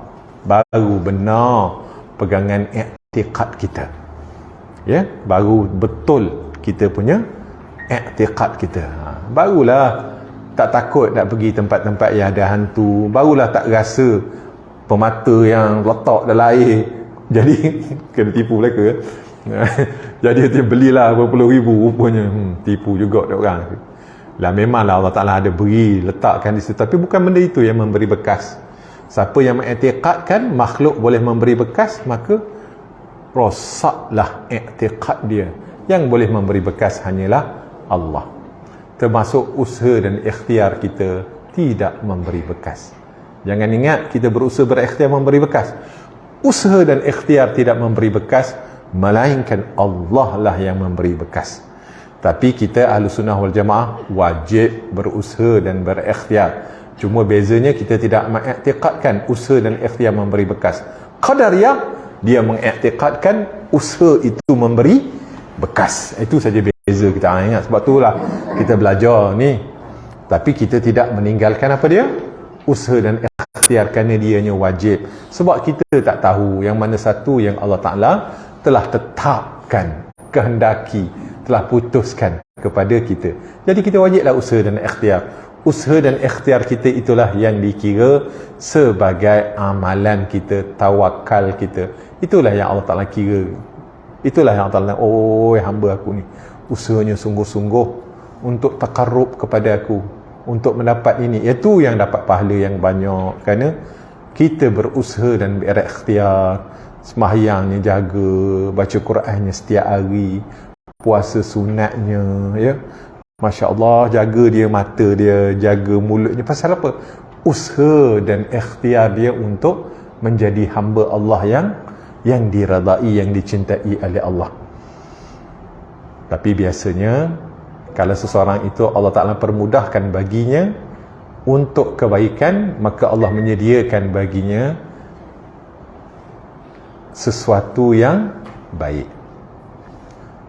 Baru benar pegangan i'tiqad kita, ya, baru betul kita punya i'tiqad kita. Barulah tak takut nak pergi tempat-tempat yang ada hantu. Barulah tak rasa pemata yang letak dalam air jadi kena tipu mereka. Jadi dia belilah berapa puluh ribu, rupanya tipu juga dia orang. Lah memanglah Allah Ta'ala ada beri, letakkan di situ, tapi bukan benda itu yang memberi bekas. Siapa yang mengiktikadkan makhluk boleh memberi bekas, maka rosaklah iktikad dia. Yang boleh memberi bekas hanyalah Allah. Termasuk usaha dan ikhtiar kita tidak memberi bekas. Jangan ingat kita berusaha berikhtiar memberi bekas. Usaha dan ikhtiar tidak memberi bekas, melainkan Allah lah yang memberi bekas. Tapi kita Ahlussunnah wal Jamaah wajib berusaha dan berikhtiar. Cuma bezanya kita tidak mengiktikadkan usaha dan ikhtiar memberi bekas. Qadariyah, dia mengiktikadkan usaha itu memberi bekas. Itu saja beza kita ingat. Sebab itulah kita belajar ni. Tapi kita tidak meninggalkan apa dia? Usaha dan ikhtiar, kerana dianya wajib. Sebab kita tak tahu yang mana satu yang Allah Ta'ala telah tetapkan, kehendaki, telah putuskan kepada kita. Jadi kita wajiblah usaha dan ikhtiar. Usaha dan ikhtiar kita itulah yang dikira sebagai amalan kita, tawakal kita. Itulah yang Allah Ta'ala kira. Itulah yang Allah Ta'ala, oh hamba aku ni usahanya sungguh-sungguh untuk takarrub kepada aku, untuk mendapat ini. Itu yang dapat pahala yang banyak, kerana kita berusaha dan berikhtiar. Sembahyangnya jaga, baca Qurannya setiap hari, puasa sunatnya, ya, Masya Allah, jaga dia mata dia, jaga mulutnya. Pasal apa? Usaha dan ikhtiar dia untuk menjadi hamba Allah yang diradai, yang dicintai oleh Allah. Tapi biasanya kalau seseorang itu Allah Ta'ala permudahkan baginya untuk kebaikan, maka Allah menyediakan baginya sesuatu yang baik.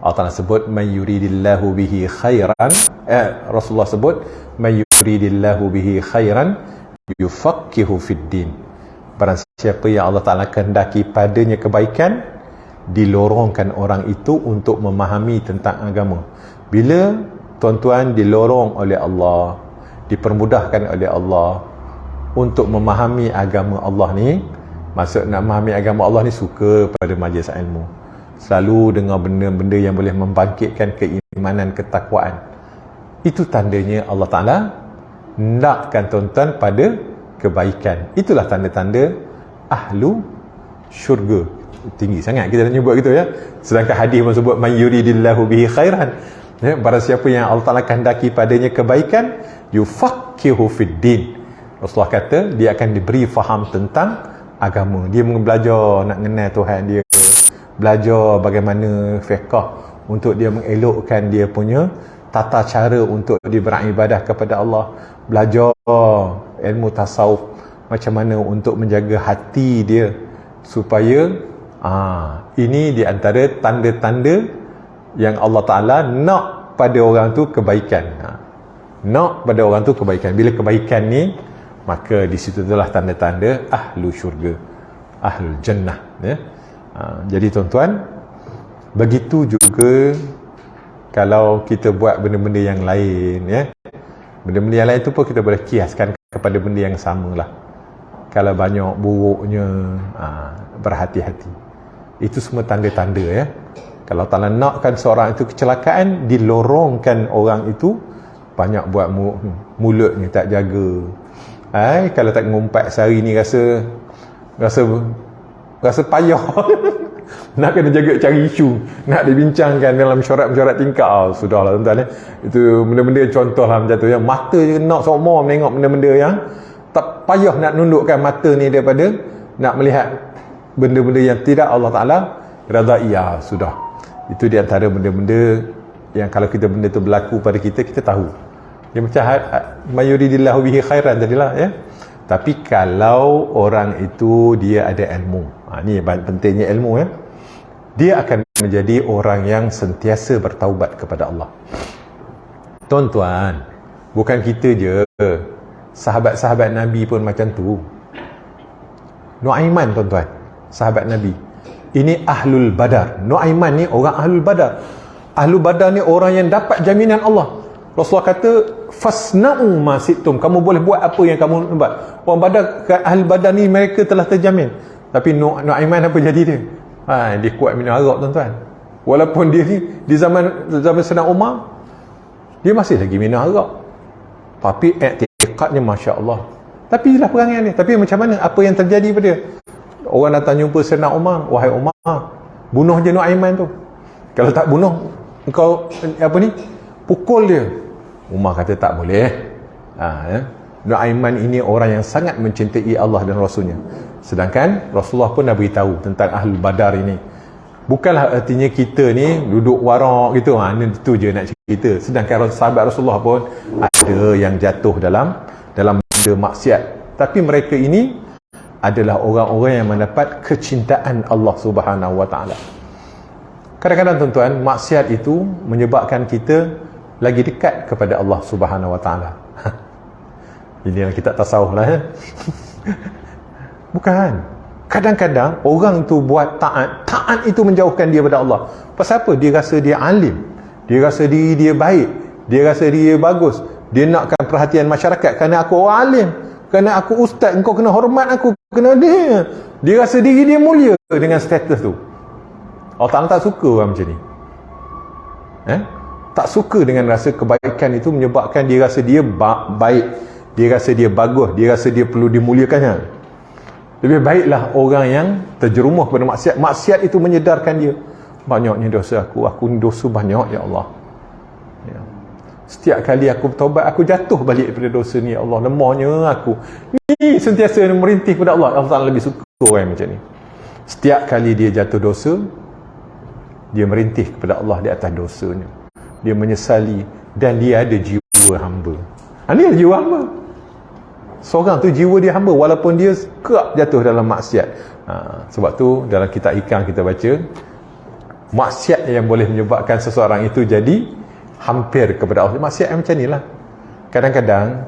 Allah Ta'ala sebut man yuridillahu bihi khairan, Rasulullah sebut man yuridillahu bihi khairan yufaqqihu fid din. Barang siapa yang Allah Ta'ala kehendaki padanya kebaikan, dilorongkan orang itu untuk memahami tentang agama. Bila tuan-tuan dilorong oleh Allah, dipermudahkan oleh Allah untuk memahami agama Allah ni, maksud nak memahami agama Allah ni, suka pada majlis ilmu, selalu dengar benda-benda yang boleh membangkitkan keimanan, ketakwaan, itu tandanya Allah Ta'ala nakkan tuan-tuan pada kebaikan. Itulah tanda-tanda ahlu syurga. Tinggi sangat kita dah nyebut gitu, ya. Sedangkan hadis pun sebut man yuridillahu bihi khairan, ya, barang siapa yang Allah Ta'ala kehendaki padanya kebaikan, yufaqqihu fid din. Rasulullah kata dia akan diberi faham tentang agama. Dia belajar nak kenal Tuhan dia, belajar bagaimana fiqh untuk dia mengelokkan dia punya tata cara untuk dia beribadah kepada Allah, belajar ilmu tasawuf, macam mana untuk menjaga hati dia supaya ini di antara tanda-tanda yang Allah Ta'ala nak pada orang tu kebaikan. Nak pada orang tu kebaikan. Bila kebaikan ni, maka di situ itulah tanda-tanda ahlu syurga, ahlul jannah, ya. Jadi tuan-tuan, begitu juga kalau kita buat benda-benda yang lain, ya. Benda-benda yang lain tu pun kita boleh kiaskan kepada benda yang samalah. Kalau banyak buruknya, berhati-hati. Itu semua tanda-tanda, ya. Kalau Ta'ala nakkan seorang itu kecelakaan, dilorongkan orang itu banyak buat mulutnya tak jaga. Kalau tak ngumpat sehari ni rasa payah. Nak kena jaga cari isu, nak dibincangkan dalam mesyuarat-mesyuarat tingkah. Sudahlah tuan-tuan, itu benda-benda contoh lah macam tu, ya. Mata je nak semua menengok benda-benda yang tak payah nak nundukkan mata ni daripada nak melihat benda-benda yang tidak Allah Ta'ala redai. Sudah. Itu di antara benda-benda yang kalau kita benda tu berlaku pada kita, kita tahu. Dia macam mayuridillahu bihi khairan tadilah, ya. Tapi kalau orang itu dia ada ilmu, ni pentingnya ilmu, ya. Dia akan menjadi orang yang sentiasa bertaubat kepada Allah. Tuan-tuan, bukan kita je, sahabat-sahabat Nabi pun macam tu. Nuaiman, tuan-tuan, sahabat Nabi, ini ahlul badar. Nuaiman ni orang ahlul badar. Ahlul badar ni orang yang dapat jaminan Allah. Rasulullah kata fasna'u ma situm, kamu boleh buat apa yang kamu buat. Orang badar, ahli badar ni mereka telah terjamin. Tapi Nuaiman apa jadi dia? Dia kuat minum arak, tuan-tuan. Walaupun dia ni di zaman Sayyidina Umar, dia masih lagi minum arak, tapi i'tiqadnya Masya Allah. Tapi itulah perangai ni. Tapi macam mana, apa yang terjadi pada dia? Orang datang jumpa Sayyidina Umar, wahai Umar, bunuh je Nuaiman tu. Kalau tak bunuh, engkau pukul dia. Umar kata tak boleh. Nuaiman ini orang yang sangat mencintai Allah dan Rasulnya. Sedangkan Rasulullah pun dah beritahu tentang Ahlul Badar ini. Bukanlah artinya kita ni duduk warak gitu, itu je nak cerita. Sedangkan sahabat Rasulullah pun ada yang jatuh dalam maksiat. Tapi mereka ini adalah orang-orang yang mendapat kecintaan Allah Subhanahu Wa Taala. Kadang-kadang tuan-tuan, maksiat itu menyebabkan kita lagi dekat kepada Allah Subhanahu Wa Taala. Ini yang kita tasawuf lah, ya. Bukan. Kadang-kadang orang tu buat taat itu menjauhkan dia daripada Allah. Pasal apa? Dia rasa dia alim, dia rasa diri dia baik, dia rasa diri dia bagus, dia nakkan perhatian masyarakat kerana aku orang alim, kerana aku ustaz, engkau kena hormat aku, kena dia rasa diri dia mulia dengan status tu. Allah Ta'ala tak suka orang macam ni. Tak suka dengan rasa kebaikan itu menyebabkan dia rasa dia baik, dia rasa dia bagus, dia rasa dia perlu dimuliakannya. Lebih baiklah orang yang terjerumus pada maksiat. Maksiat itu menyedarkan dia, banyaknya dosa aku ni dosa banyak, ya Allah, ya. Setiap kali aku bertaubat, aku jatuh balik daripada dosa ni, ya Allah, lemahnya aku ni, sentiasa merintih kepada Allah. Allah Ta'ala lebih suka orang macam ni. Setiap kali dia jatuh dosa, dia merintih kepada Allah di atas dosanya, dia menyesali, dan dia ada jiwa hamba. Ini jiwa hamba. Seorang tu jiwa dia hamba walaupun dia kerap jatuh dalam maksiat. Sebab tu dalam kitab Hikam kita baca, maksiat yang boleh menyebabkan seseorang itu jadi hampir kepada Allah. Maksiat yang macam ni lah. Kadang-kadang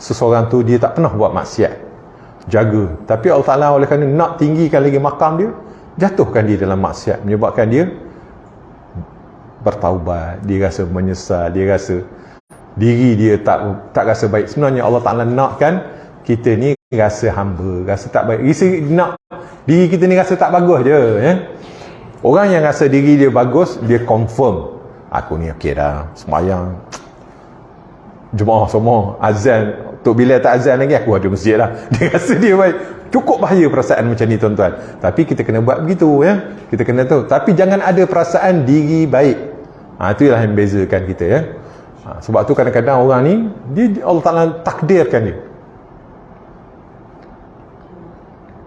seseorang tu dia tak pernah buat maksiat, jaga, tapi Allah Ta'ala oleh kerana nak tinggikan lagi makam dia, jatuhkan dia dalam maksiat, menyebabkan dia bertaubat, dia rasa menyesal, dia rasa diri dia tak rasa baik. Sebenarnya Allah Ta'ala nakkan kita ni rasa hamba, rasa tak baik, nak diri kita ni rasa tak bagus je, ya? Orang yang rasa diri dia bagus, dia confirm, aku ni okey dah, sembahyang, jemaah semua, azan, Tok Bilal tak azan lagi, aku ada masjid lah. Dia rasa dia baik. Cukup bahaya perasaan macam ni, tuan-tuan. Tapi kita kena buat begitu, ya. Kita kena tahu. Tapi jangan ada perasaan diri baik. Itulah yang bezakan kita, ya. Sebab tu kadang-kadang orang ni, Allah Ta'ala takdirkan dia.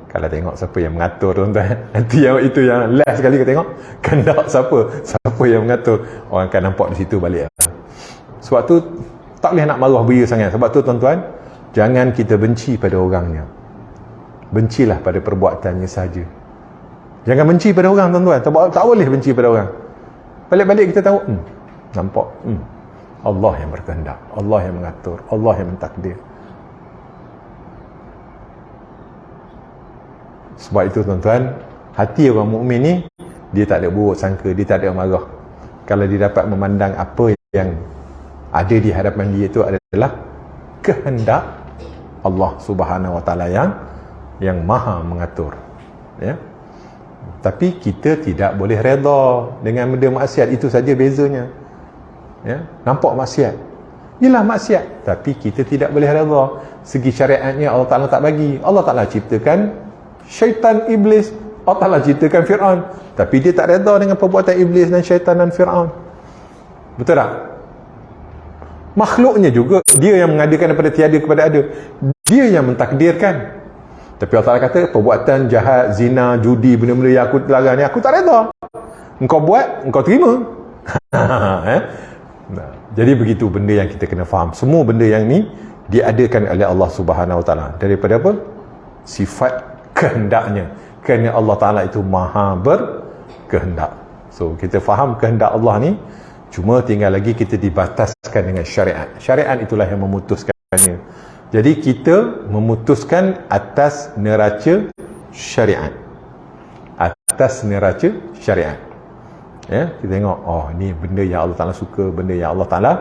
Kalau tengok siapa yang mengatur, tuan-tuan, nanti itu yang last sekali kita tengok, kehendak siapa yang mengatur, orang akan nampak di situ balik. Sebab tu tak boleh nak marah beria sangat. Sebab tu, tuan-tuan, jangan kita benci pada orangnya, bencilah pada perbuatannya saja. Jangan benci pada orang, tuan-tuan. Tak boleh benci pada orang. Balik-balik kita tahu, nampak, Allah yang berkehendak, Allah yang mengatur, Allah yang mentakdir. Sebab itu, tuan-tuan, hati orang mukmin ni, dia tak ada buruk sangka, dia tak ada marah. Kalau dia dapat memandang apa yang ada di hadapan dia itu adalah kehendak Allah Subhanahu Wa Taala yang maha mengatur, ya. Tapi kita tidak boleh redha dengan benda maksiat, itu saja bezanya, ya. Nampak maksiat, ialah maksiat, tapi kita tidak boleh redha. Segi syariatnya Allah Ta'ala tak bagi. Allah Ta'ala ciptakan syaitan, iblis, Allah Ta'ala ciptakan Fir'aun, tapi dia tak redha dengan perbuatan iblis dan syaitan dan Fir'aun. Betul tak? Makhluknya juga, dia yang mengadakan daripada tiada kepada ada, dia yang mentakdirkan. Tapi Allah Ta'ala kata, perbuatan jahat, zina, judi, benda-benda yang aku larang ni, aku tak redha. Engkau buat, engkau terima. Jadi begitu benda yang kita kena faham. Semua benda yang ni diadakan oleh Allah Subhanahu Wa Taala. Daripada apa? Sifat kehendaknya. Kerana Allah Ta'ala itu maha berkehendak. So kita faham kehendak Allah ni, cuma tinggal lagi kita dibataskan dengan syariat. Syariat itulah yang memutuskannya. Jadi kita memutuskan atas neraca syariat. Atas neraca syariat. Ya, kita tengok, oh ni benda yang Allah Ta'ala suka, benda yang Allah Ta'ala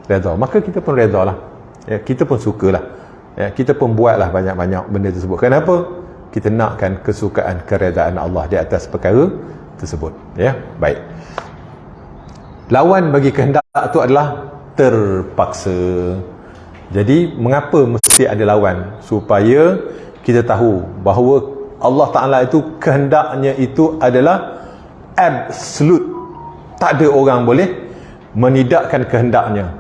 redha, maka kita pun redha lah, ya, kita pun sukalah, ya, kita pun buatlah banyak-banyak benda tersebut. Kenapa? Kita nakkan kesukaan, keredaan Allah di atas perkara tersebut, ya. Baik, lawan bagi kehendak itu adalah terpaksa. Jadi mengapa mesti ada lawan? Supaya kita tahu bahawa Allah Ta'ala itu kehendaknya itu adalah absolute. Tak ada orang boleh menidakkan kehendaknya.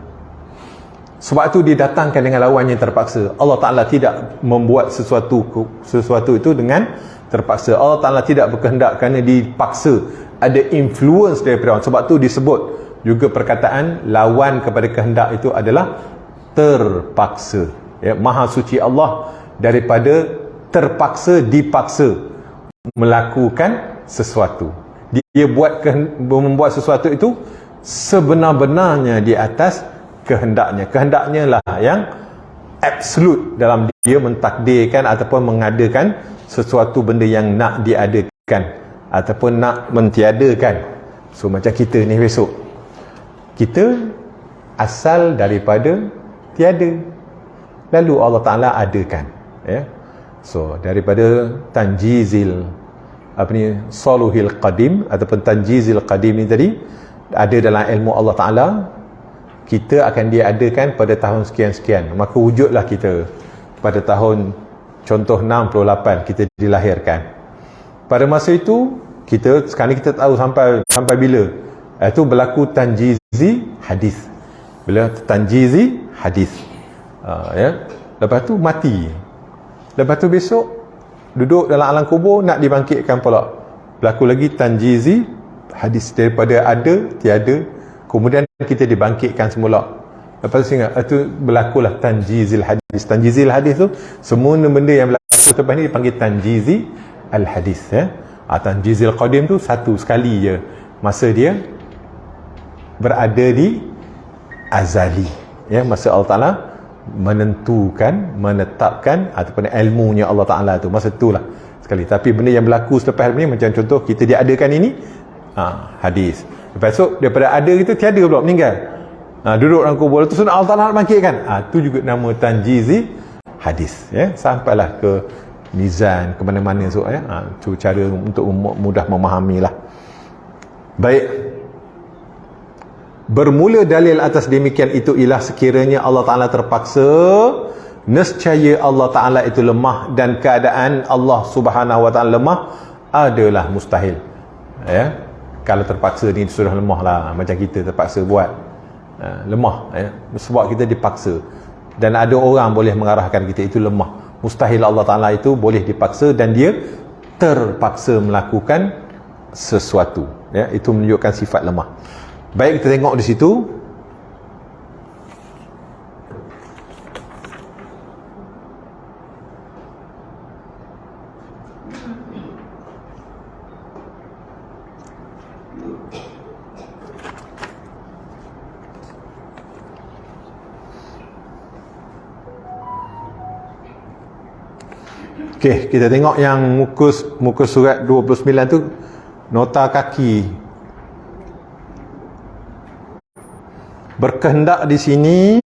Sebab itu didatangkan dengan lawan yang terpaksa. Allah Ta'ala tidak membuat sesuatu itu dengan terpaksa. Allah Ta'ala tidak berkehendak kerana dipaksa. Ada influence daripada orang. Sebab itu disebut juga perkataan lawan kepada kehendak itu adalah terpaksa. ya, maha suci Allah daripada terpaksa dipaksa melakukan sesuatu. Dia membuat sesuatu itu sebenar-benarnya di atas kehendaknya. Kehendaknya lah yang absolute dalam dia mentakdirkan ataupun mengadakan sesuatu benda yang nak diadakan ataupun nak mentiadakan. So macam kita ni besok, kita asal daripada tiada, lalu Allah Ta'ala adakan, ya. So daripada tanjizil saluhil qadim ataupun tanjizil qadim ni tadi ada dalam ilmu Allah Ta'ala, kita akan diadakan pada tahun sekian-sekian, maka wujudlah kita pada tahun contoh 68 kita dilahirkan. Pada masa itu sekarang kita tahu sampai bila itu berlaku tanjizi hadis. Bila tanjizi hadis, ya, lepas tu mati, lepas tu besok duduk dalam alam kubur nak dibangkitkan pula, berlaku lagi tanjizi hadis, daripada ada tiada kemudian kita dibangkitkan semula. Lepas tu ingat itu berlakulah tanjizil hadis. Tanjizil hadis tu semua benda yang berlaku lepas ni dipanggil tanjizi al hadis, ya. Tanjizil qadim tu satu sekali je, masa dia berada di azali, ya, masa Allah Ta'ala menetapkan ataupun ilmunya Allah Ta'ala tu, masa itulah sekali. Tapi benda yang berlaku selepas ni, macam contoh kita diadakan ini, hadis. Lepas tu daripada ada kita tiada pula, meninggal, duduk dalam kubur tu Allah Ta'ala nak bangkitkan, tu juga nama tanjizi hadis, ya. Sampailah ke mizan, ke mana-mana, so, ya. Itu cara untuk mudah memahami lah. Baik, bermula dalil atas demikian itu ialah sekiranya Allah Ta'ala terpaksa, nescaya Allah Ta'ala itu lemah, dan keadaan Allah Subhanahu Wa Ta'ala lemah adalah mustahil, ya. Kalau terpaksa ni sudah lemah lah, macam kita terpaksa buat, lemah, ya. Sebab kita dipaksa, dan ada orang boleh mengarahkan kita, itu lemah. Mustahil Allah Ta'ala itu boleh dipaksa dan dia terpaksa melakukan sesuatu, ya. Itu menunjukkan sifat lemah. Baik, kita tengok di situ. Okey, kita tengok yang muka surat 29 tu, nota kaki. Berkehendak di sini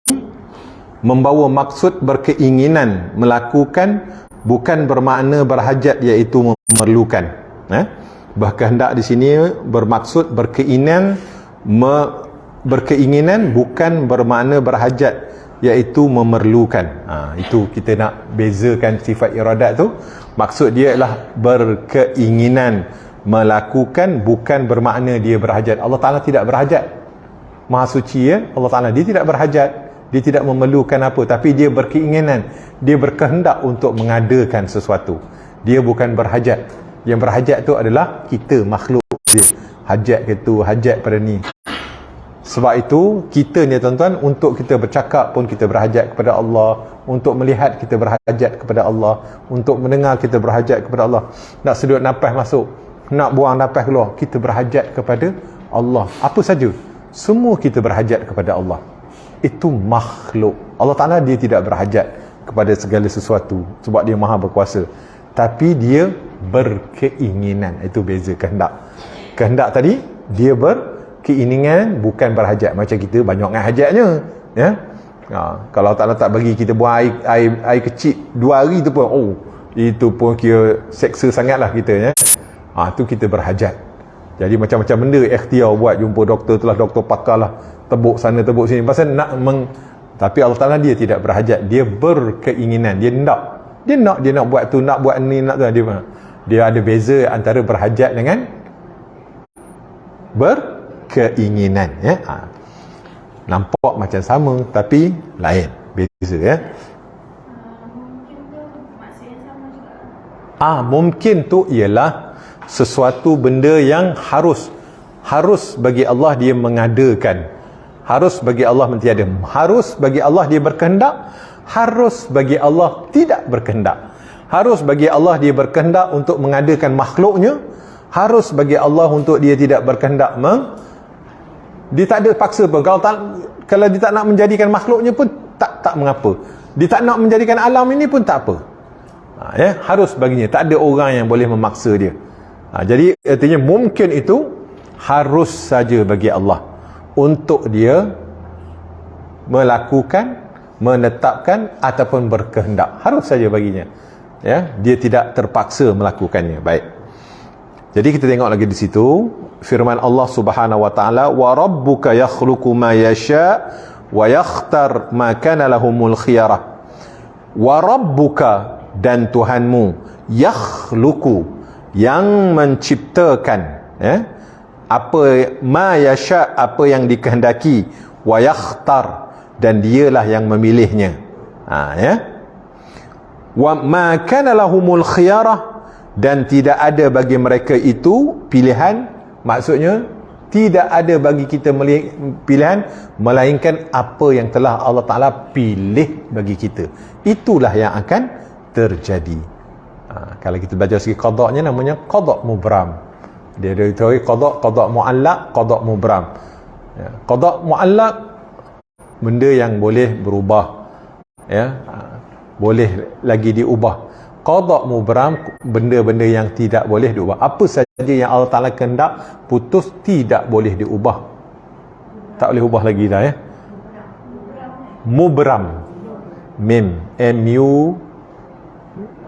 membawa maksud berkeinginan melakukan, bukan bermakna berhajat, iaitu memerlukan. Berkehendak di sini bermaksud berkeinginan, bukan bermakna berhajat, iaitu memerlukan. Itu kita nak bezakan sifat iradat tu. Maksud dia adalah berkeinginan melakukan, bukan bermakna dia berhajat. Allah Ta'ala tidak berhajat, Maha suci, ya. Allah Ta'ala dia tidak berhajat, dia tidak memerlukan apa, tapi dia berkeinginan, dia berkehendak untuk mengadakan sesuatu. Dia bukan berhajat. Yang berhajat tu adalah kita, makhluk dia. Hajat ke tu, hajat pada ni. Sebab itu kita ni tuan-tuan, untuk kita bercakap pun kita berhajat kepada Allah, untuk melihat kita berhajat kepada Allah, untuk mendengar kita berhajat kepada Allah, nak sedut nafas masuk, nak buang nafas keluar, kita berhajat kepada Allah. Apa saja, semua kita berhajat kepada Allah. Itu makhluk. Allah Ta'ala dia tidak berhajat kepada segala sesuatu sebab dia maha berkuasa, tapi dia berkeinginan. Itu beza kehendak. Kehendak tadi dia berkeinginan, bukan berhajat. Macam kita banyak dengan hajatnya, ya. Kalau Allah Ta'ala tak bagi kita buang air kecil 2 hari tu pun, itu pun kira seksa sangatlah kita, ya. Tu kita berhajat. Jadi macam-macam benda ikhtiar buat, jumpa doktor tu lah, doktor pakar lah, tebuk sana tebuk sini, pasal nak tapi Allah Ta'ala dia tidak berhajat, dia berkeinginan, dia nak buat tu, nak buat ni, nak tu. Dia ada beza antara berhajat dengan berkeinginan, ya. Nampak macam sama tapi lain, beza, ya. Mungkin tu ialah sesuatu benda yang harus bagi Allah dia mengadakan. harus bagi Allah mentiada. Harus bagi Allah dia berkehendak, harus bagi Allah tidak berkehendak. Harus bagi Allah dia berkehendak untuk mengadakan makhluknya, harus bagi Allah untuk dia tidak berkehendak dia tak ada paksa pun. Kalau dia tak nak menjadikan makhluknya pun tak mengapa. Dia tak nak menjadikan alam ini pun tak apa. Harus baginya, tak ada orang yang boleh memaksa dia. Jadi artinya mungkin itu harus saja bagi Allah untuk dia melakukan, menetapkan ataupun berkehendak. Harus saja baginya. Dia tidak terpaksa melakukannya. Baik. Jadi kita tengok lagi di situ firman Allah Subhanahu wa taala, wa rabbuka yakhluqu ma yasha wa yakhtar ma kana lahumul khiyarah. Wa rabbuka, dan Tuhanmu, yakhluqu, yang menciptakan apa ma yasha, apa yang dikehendaki, wa yakhtar, dan dialah yang memilihnya. Wa ma kana lahumul khiyarah, dan tidak ada bagi mereka itu pilihan. Maksudnya tidak ada bagi kita pilihan melainkan apa yang telah Allah Ta'ala pilih bagi kita. Itulah yang akan terjadi. Kalau kita belajar segi qadaknya, namanya qadak mubram. Dia ada teori qadak mu'allaq, qadak mubram. Qadak mu'allaq, benda yang boleh berubah, boleh lagi diubah. Qadak mubram, benda-benda yang tidak boleh diubah. Apa saja yang Allah Ta'ala kehendak putus, tidak boleh diubah, tak boleh ubah lagi dah. Mubram, mim, M-U,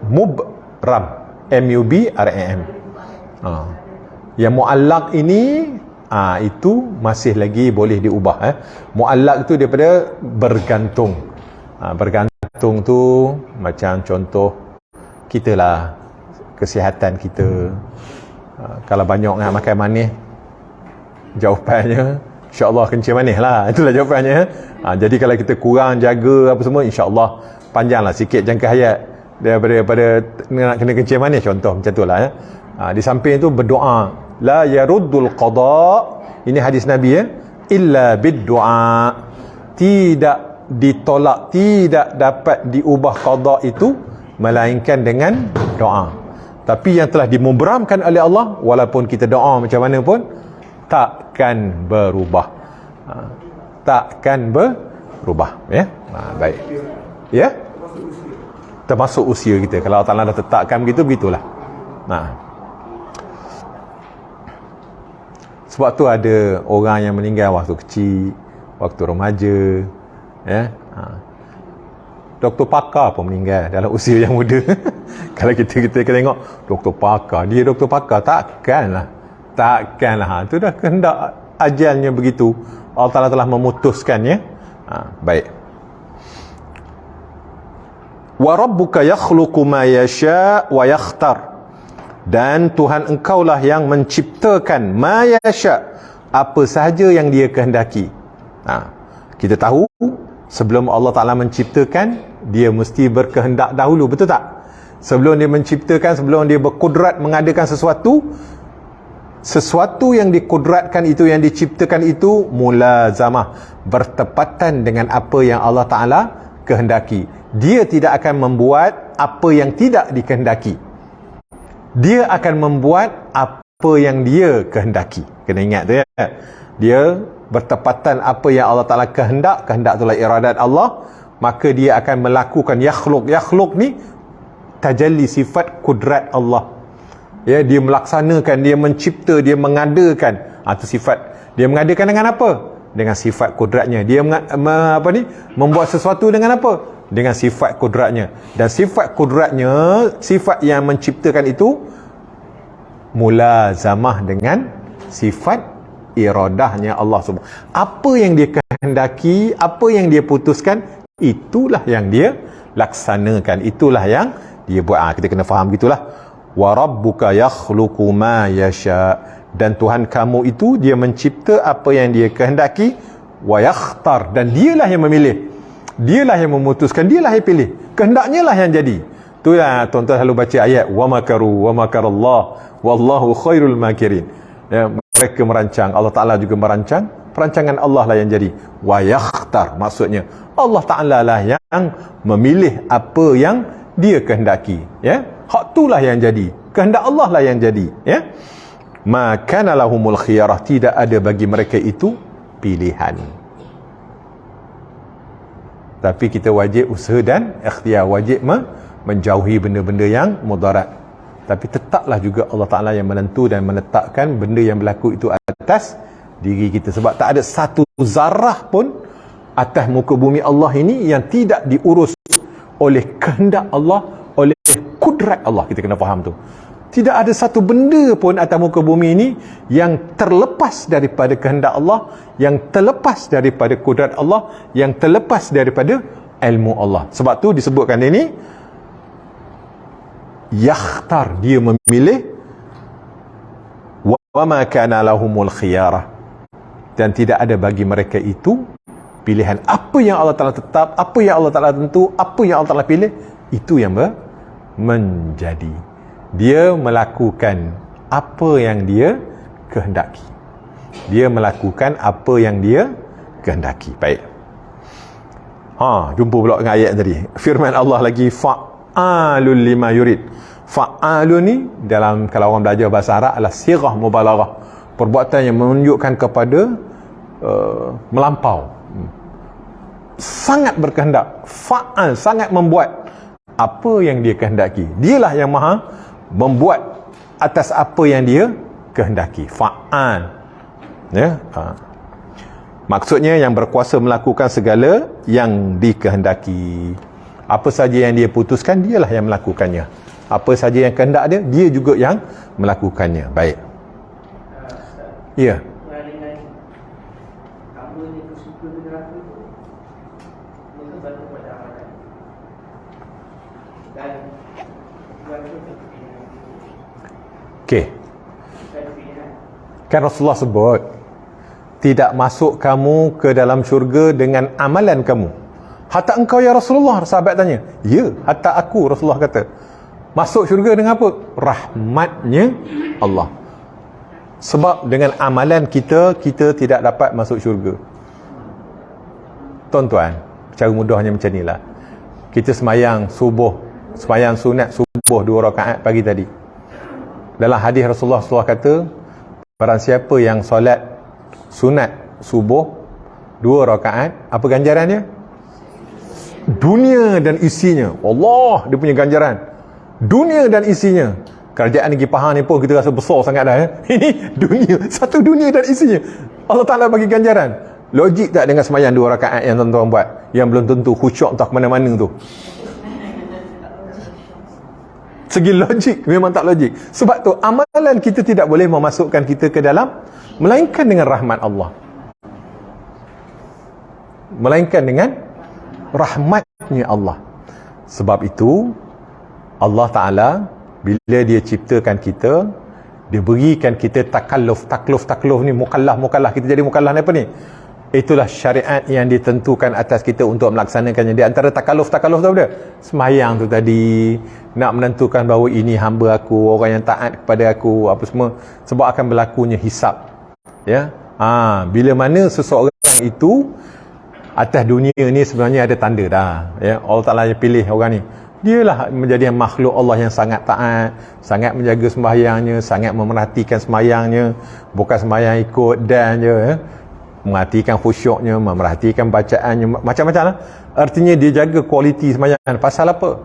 mubram, M-U-B-R-A-M. Yang mu'allaq ini, itu masih lagi boleh diubah. Mu'allaq itu daripada bergantung. Bergantung tu macam contoh kita lah, kesihatan kita. Kalau banyak nak makan manis, jawapannya insya-Allah kencing manis lah. Itulah jawapannya. Jadi kalau kita kurang jaga apa semua, insya-Allah panjanglah sikit jangka hayat daripada nak kena kencing manis, contoh macam tu lah. Di samping itu berdoa, la yaruddul qada, ini hadis Nabi illa bid-du'a, tidak ditolak, tidak dapat diubah qada itu melainkan dengan doa. Tapi yang telah dimubramkan oleh Allah, walaupun kita doa macam mana pun, takkan berubah. Takkan berubah. Baik. Termasuk usia kita. Kalau Allah Ta'ala dah tetapkan begitu, begitulah. Sebab tu ada orang yang meninggal waktu kecil, waktu remaja. Doktor pakar pun meninggal dalam usia yang muda. Kalau kita tengok doktor pakar, dia doktor pakar, takkanlah. Itu dah kehendak ajalnya begitu. Allah Ta'ala telah memutuskannya. Baik. Wa rabbuka yakhluqu ma yasha wa yakhtar, dan Tuhan engkaulah yang menciptakan ma yasha, apa sahaja yang dia kehendaki. Kita tahu sebelum Allah Ta'ala menciptakan, dia mesti berkehendak dahulu, betul tak? Sebelum dia menciptakan, sebelum dia berkudrat mengadakan sesuatu yang dikudratkan itu, yang diciptakan itu, mulazamah, bertepatan dengan apa yang Allah Ta'ala kehendaki. Dia tidak akan membuat apa yang tidak dikehendaki. Dia akan membuat apa yang dia kehendaki. Kena ingat tu Dia bertepatan apa yang Allah Ta'ala kehendak itulah iradat Allah, maka dia akan melakukan yakhluk ni tajalli sifat kudrat Allah. Dia melaksanakan, dia mencipta, dia mengadakan. Itu sifat. Dia mengadakan dengan apa? Dengan sifat kudratnya. Dia membuat sesuatu dengan apa? Dengan sifat kudratnya. Dan sifat kudratnya, sifat yang menciptakan itu mulazamah dengan sifat iradahnya Allah Subhanahu. Apa yang dia kehendaki, apa yang dia putuskan, itulah yang dia laksanakan, itulah yang dia buat. Kita kena faham gitulah. Wa rabbuka yakhluqu ma yasha, dan Tuhan kamu itu dia mencipta apa yang dia kehendaki, wa yakhtar, dan dialah yang memilih, dialah yang memutuskan, dialah yang pilih, kehendaknya lah yang jadi. Itulah tuan-tuan selalu baca ayat wa makaru wa makarallah wallahu khairul makirin. Mereka merancang, Allah Ta'ala juga merancang perancangan Allah lah yang jadi. Wa yakhtar, maksudnya Allah Ta'ala lah yang memilih apa yang dia kehendaki, ya. Hak itulah yang jadi, kehendak Allah lah yang jadi, ya. Maka lahumul khiyarah, tidak ada bagi mereka itu pilihan. Tapi kita wajib usaha dan ikhtiar, wajib menjauhi benda-benda yang mudarat. Tapi tetaplah juga Allah Ta'ala yang menentu dan menetapkan benda yang berlaku itu atas diri kita. Sebab tak ada satu zarah pun atas muka bumi Allah ini yang tidak diurus oleh kehendak Allah, oleh kudrat Allah. Kita kena faham tu. Tidak ada satu benda pun atas muka bumi ini yang terlepas daripada kehendak Allah, yang terlepas daripada kudrat Allah, yang terlepas daripada ilmu Allah. Sebab tu disebutkan ini, yakhtar, dia memilih, wa ma kana lahumul khiyarah, dan tidak ada bagi mereka itu pilihan. Apa yang Allah Ta'ala tetap, apa yang Allah Ta'ala tentu, apa yang Allah Ta'ala pilih, itu yang menjadi. Dia melakukan apa yang dia kehendaki. Dia melakukan apa yang dia kehendaki. Baik. Jumpa pula dengan ayat tadi. Firman Allah lagi, fa'alul lima yurid. Fa'alun ni dalam, kalau orang belajar bahasa Arab, adalah sirah mubalaghah, perbuatan yang menunjukkan kepada melampau, sangat berkehendak. Fa'al, sangat membuat apa yang dia kehendaki. Dialah yang maha membuat atas apa yang dia kehendaki. Fa'al, ya. Maksudnya yang berkuasa melakukan segala yang dikehendaki. Apa saja yang dia putuskan, dialah yang melakukannya. Apa saja yang kehendak dia, dia juga yang melakukannya. Baik. Ya. Okey. Kan Rasulullah sebut, tidak masuk kamu ke dalam syurga dengan amalan kamu. Hatta engkau ya Rasulullah, sahabat tanya. Ya, hatta aku, Rasulullah kata. Masuk syurga dengan apa? Rahmatnya Allah. Sebab dengan amalan kita, kita tidak dapat masuk syurga. Tuan-tuan, cara mudahnya macam inilah. Kita semayang subuh, semayang sunat subuh 2 rakaat pagi tadi. Dalam hadis Rasulullah kata, barang siapa yang solat sunat subuh 2 rakaat, apa ganjarannya? Dunia dan isinya. Allah, dia punya ganjaran. Dunia dan isinya. Kerajaan Negeri Pahang ni pun kita rasa besar sangat dah, ya. Ini dunia, satu dunia dan isinya. Allah Ta'ala bagi ganjaran. Logik tak dengan semayang 2 rakaat yang tuan-tuan buat, yang belum tentu khusyuk entah ke mana-mana tu? Segi logik memang tak logik. Sebab tu amalan kita tidak boleh memasukkan kita ke dalam, melainkan dengan rahmat Allah, melainkan dengan rahmatnya Allah. Sebab itu Allah Ta'ala bila dia ciptakan kita, dia berikan kita takluf ni, mukallaf, kita jadi mukallaf ni apa ni? Itulah syariat yang ditentukan atas kita untuk melaksanakannya. Di antara takaluf tu apa? Semayang tu tadi, nak menentukan bahawa ini hamba aku, orang yang taat kepada aku, apa semua. Sebab akan berlakunya hisab, ya. Bila mana seseorang itu atas dunia ni sebenarnya ada tanda dah, ya. Allah Ta'ala yang pilih orang ni. Dialah menjadi makhluk Allah yang sangat taat, sangat menjaga sembahyangnya, sangat memerhatikan sembahyangnya, bukan sembahyang ikut dan je, ya. Memerhatikan khusyuknya, memerhatikan bacaannya, macam-macam lah. Artinya dia jaga kualiti sembahyang. Pasal apa?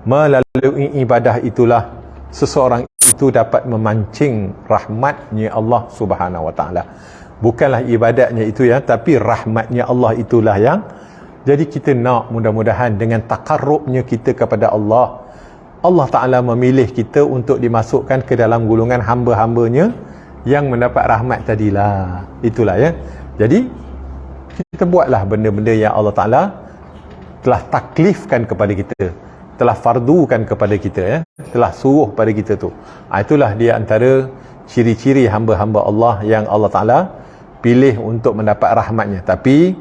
Melalui ibadah itulah seseorang itu dapat memancing rahmatnya Allah Subhanahu Wa Taala. Bukanlah ibadatnya itu, ya, tapi rahmatnya Allah itulah yang. Jadi kita nak mudah-mudahan dengan takarrubnya kita kepada Allah, Allah Ta'ala memilih kita untuk dimasukkan ke dalam golongan hamba-hambanya yang mendapat rahmat tadilah. Itulah, ya. Jadi kita buatlah benda-benda yang Allah Ta'ala telah taklifkan kepada kita, telah fardukan kepada kita, ya, telah suruh pada kita tu. Itulah dia antara ciri-ciri hamba-hamba Allah yang Allah Ta'ala pilih untuk mendapat rahmatnya. Tapi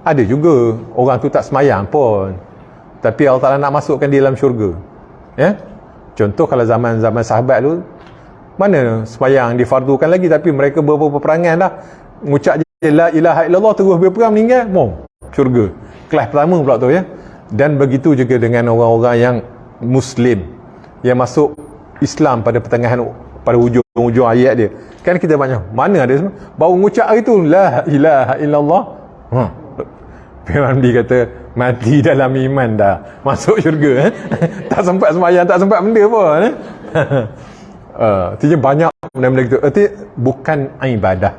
ada juga orang tu tak semayang pun, tapi Allah Ta'ala nak masukkan dia dalam syurga, ya. Contoh kalau zaman-zaman sahabat tu, mana semayang difardukan lagi, tapi mereka berperangan dah, ngucap je la ilaha illallah terus berperang meninggal, syurga. Kelas pertama pula tu ya. Dan begitu juga dengan orang-orang yang Muslim yang masuk Islam pada pertengahan, pada hujung ayat dia. Kan kita banyak, mana ada semua baru ngucap hari tu la ilaha illallah. Firman dia kata mati dalam iman dah, masuk syurga. Tak sempat sembahyang, tak sempat benda pun. Artinya banyak benda-benda gitu. Artinya bukan ibadah,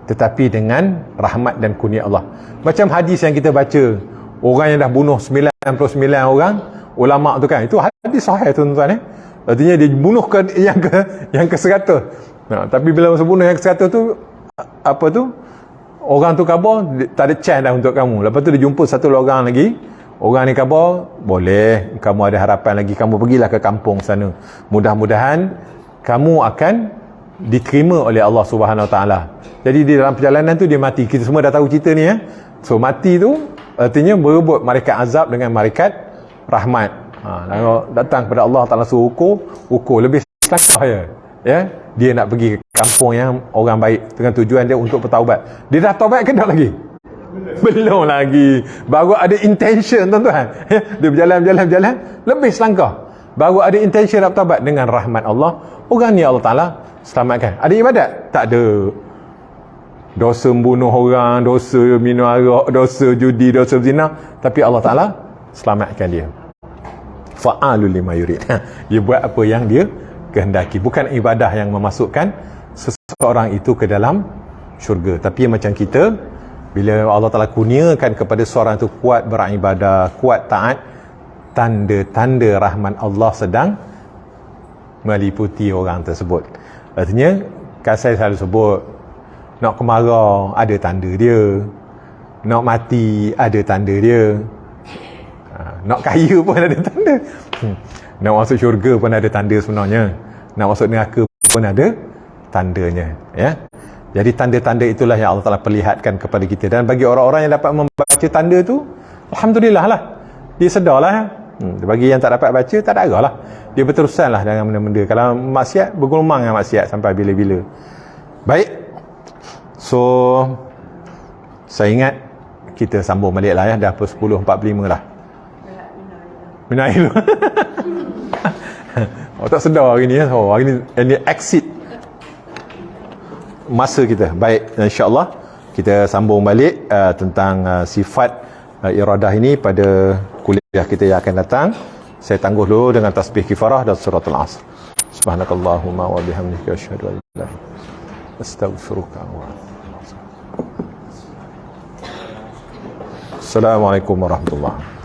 tetapi dengan rahmat dan kurnia Allah. Macam hadis yang kita baca, orang yang dah bunuh 99 orang ulama tu kan, itu hadis sahih tuan-tuan. Artinya dia bunuh yang ke 100. Tapi bila masa bunuh yang ke 100 tu, apa tu, orang tu khabar, tak ada chance dah untuk kamu. Lepas tu dia jumpa satu orang lagi, orang ni khabar, boleh, kamu ada harapan lagi, kamu pergilah ke kampung sana, mudah-mudahan kamu akan diterima oleh Allah Subhanahu Wa Taala. Jadi di dalam perjalanan tu dia mati. Kita semua dah tahu cerita ni ya. So mati tu artinya berebut malaikat azab dengan malaikat rahmat. Lalu datang kepada Allah Taala suruh ukur lebih selangkah ya. Dia nak pergi ke kampung yang orang baik dengan tujuan dia untuk bertaubat. Dia dah taubat ke tak lagi? Belum lagi. Baru ada intention tuan-tuan. Dia berjalan lebih selangkah. Baru ada intention nak bertaubat dengan rahmat Allah. Orang ni Allah Taala selamatkan. Ada ibadat? Tak ada. Dosa membunuh orang, dosa minum arak, dosa judi, dosa zina, tapi Allah Taala selamatkan dia. Fa'alul lima yurid. Dia buat apa yang dia kehendaki. Bukan ibadah yang memasukkan seseorang itu ke dalam syurga. Tapi macam kita, bila Allah Ta'ala kurniakan kepada seorang itu kuat beribadah, kuat taat, tanda-tanda rahmat Allah sedang meliputi orang tersebut. Artinya, kan saya selalu sebut, nak kemarau ada tanda dia, nak mati ada tanda dia, nak kaya pun ada tanda, nak masuk syurga pun ada tanda sebenarnya, nak masuk neraka pun ada tandanya ya. Jadi tanda-tanda itulah yang Allah Ta'ala perlihatkan kepada kita. Dan bagi orang-orang yang dapat membaca tanda tu, alhamdulillah lah, dia sedarlah ya. Bagi yang tak dapat baca, tak ada arah lah, dia berterusan lah dengan benda-benda. Kalau maksiat, bergulung dengan maksiat sampai bila-bila. Baik, so saya ingat kita sambung balik lah ya. Dah pukul 10.45 lah. Minail. Tak sedar hari ni ya. Hari ni exit masa kita. Baik, insya-Allah kita sambung balik tentang sifat iradah ini pada kuliah kita yang akan datang. Saya tangguh dulu dengan tasbih kifarah dan suratul asr. Subhanakallahumma wa bihamdika asyhadu an la ilaha illa anta astaghfiruka wa atubu ilaik. Assalamualaikum warahmatullahi wabarakatuh.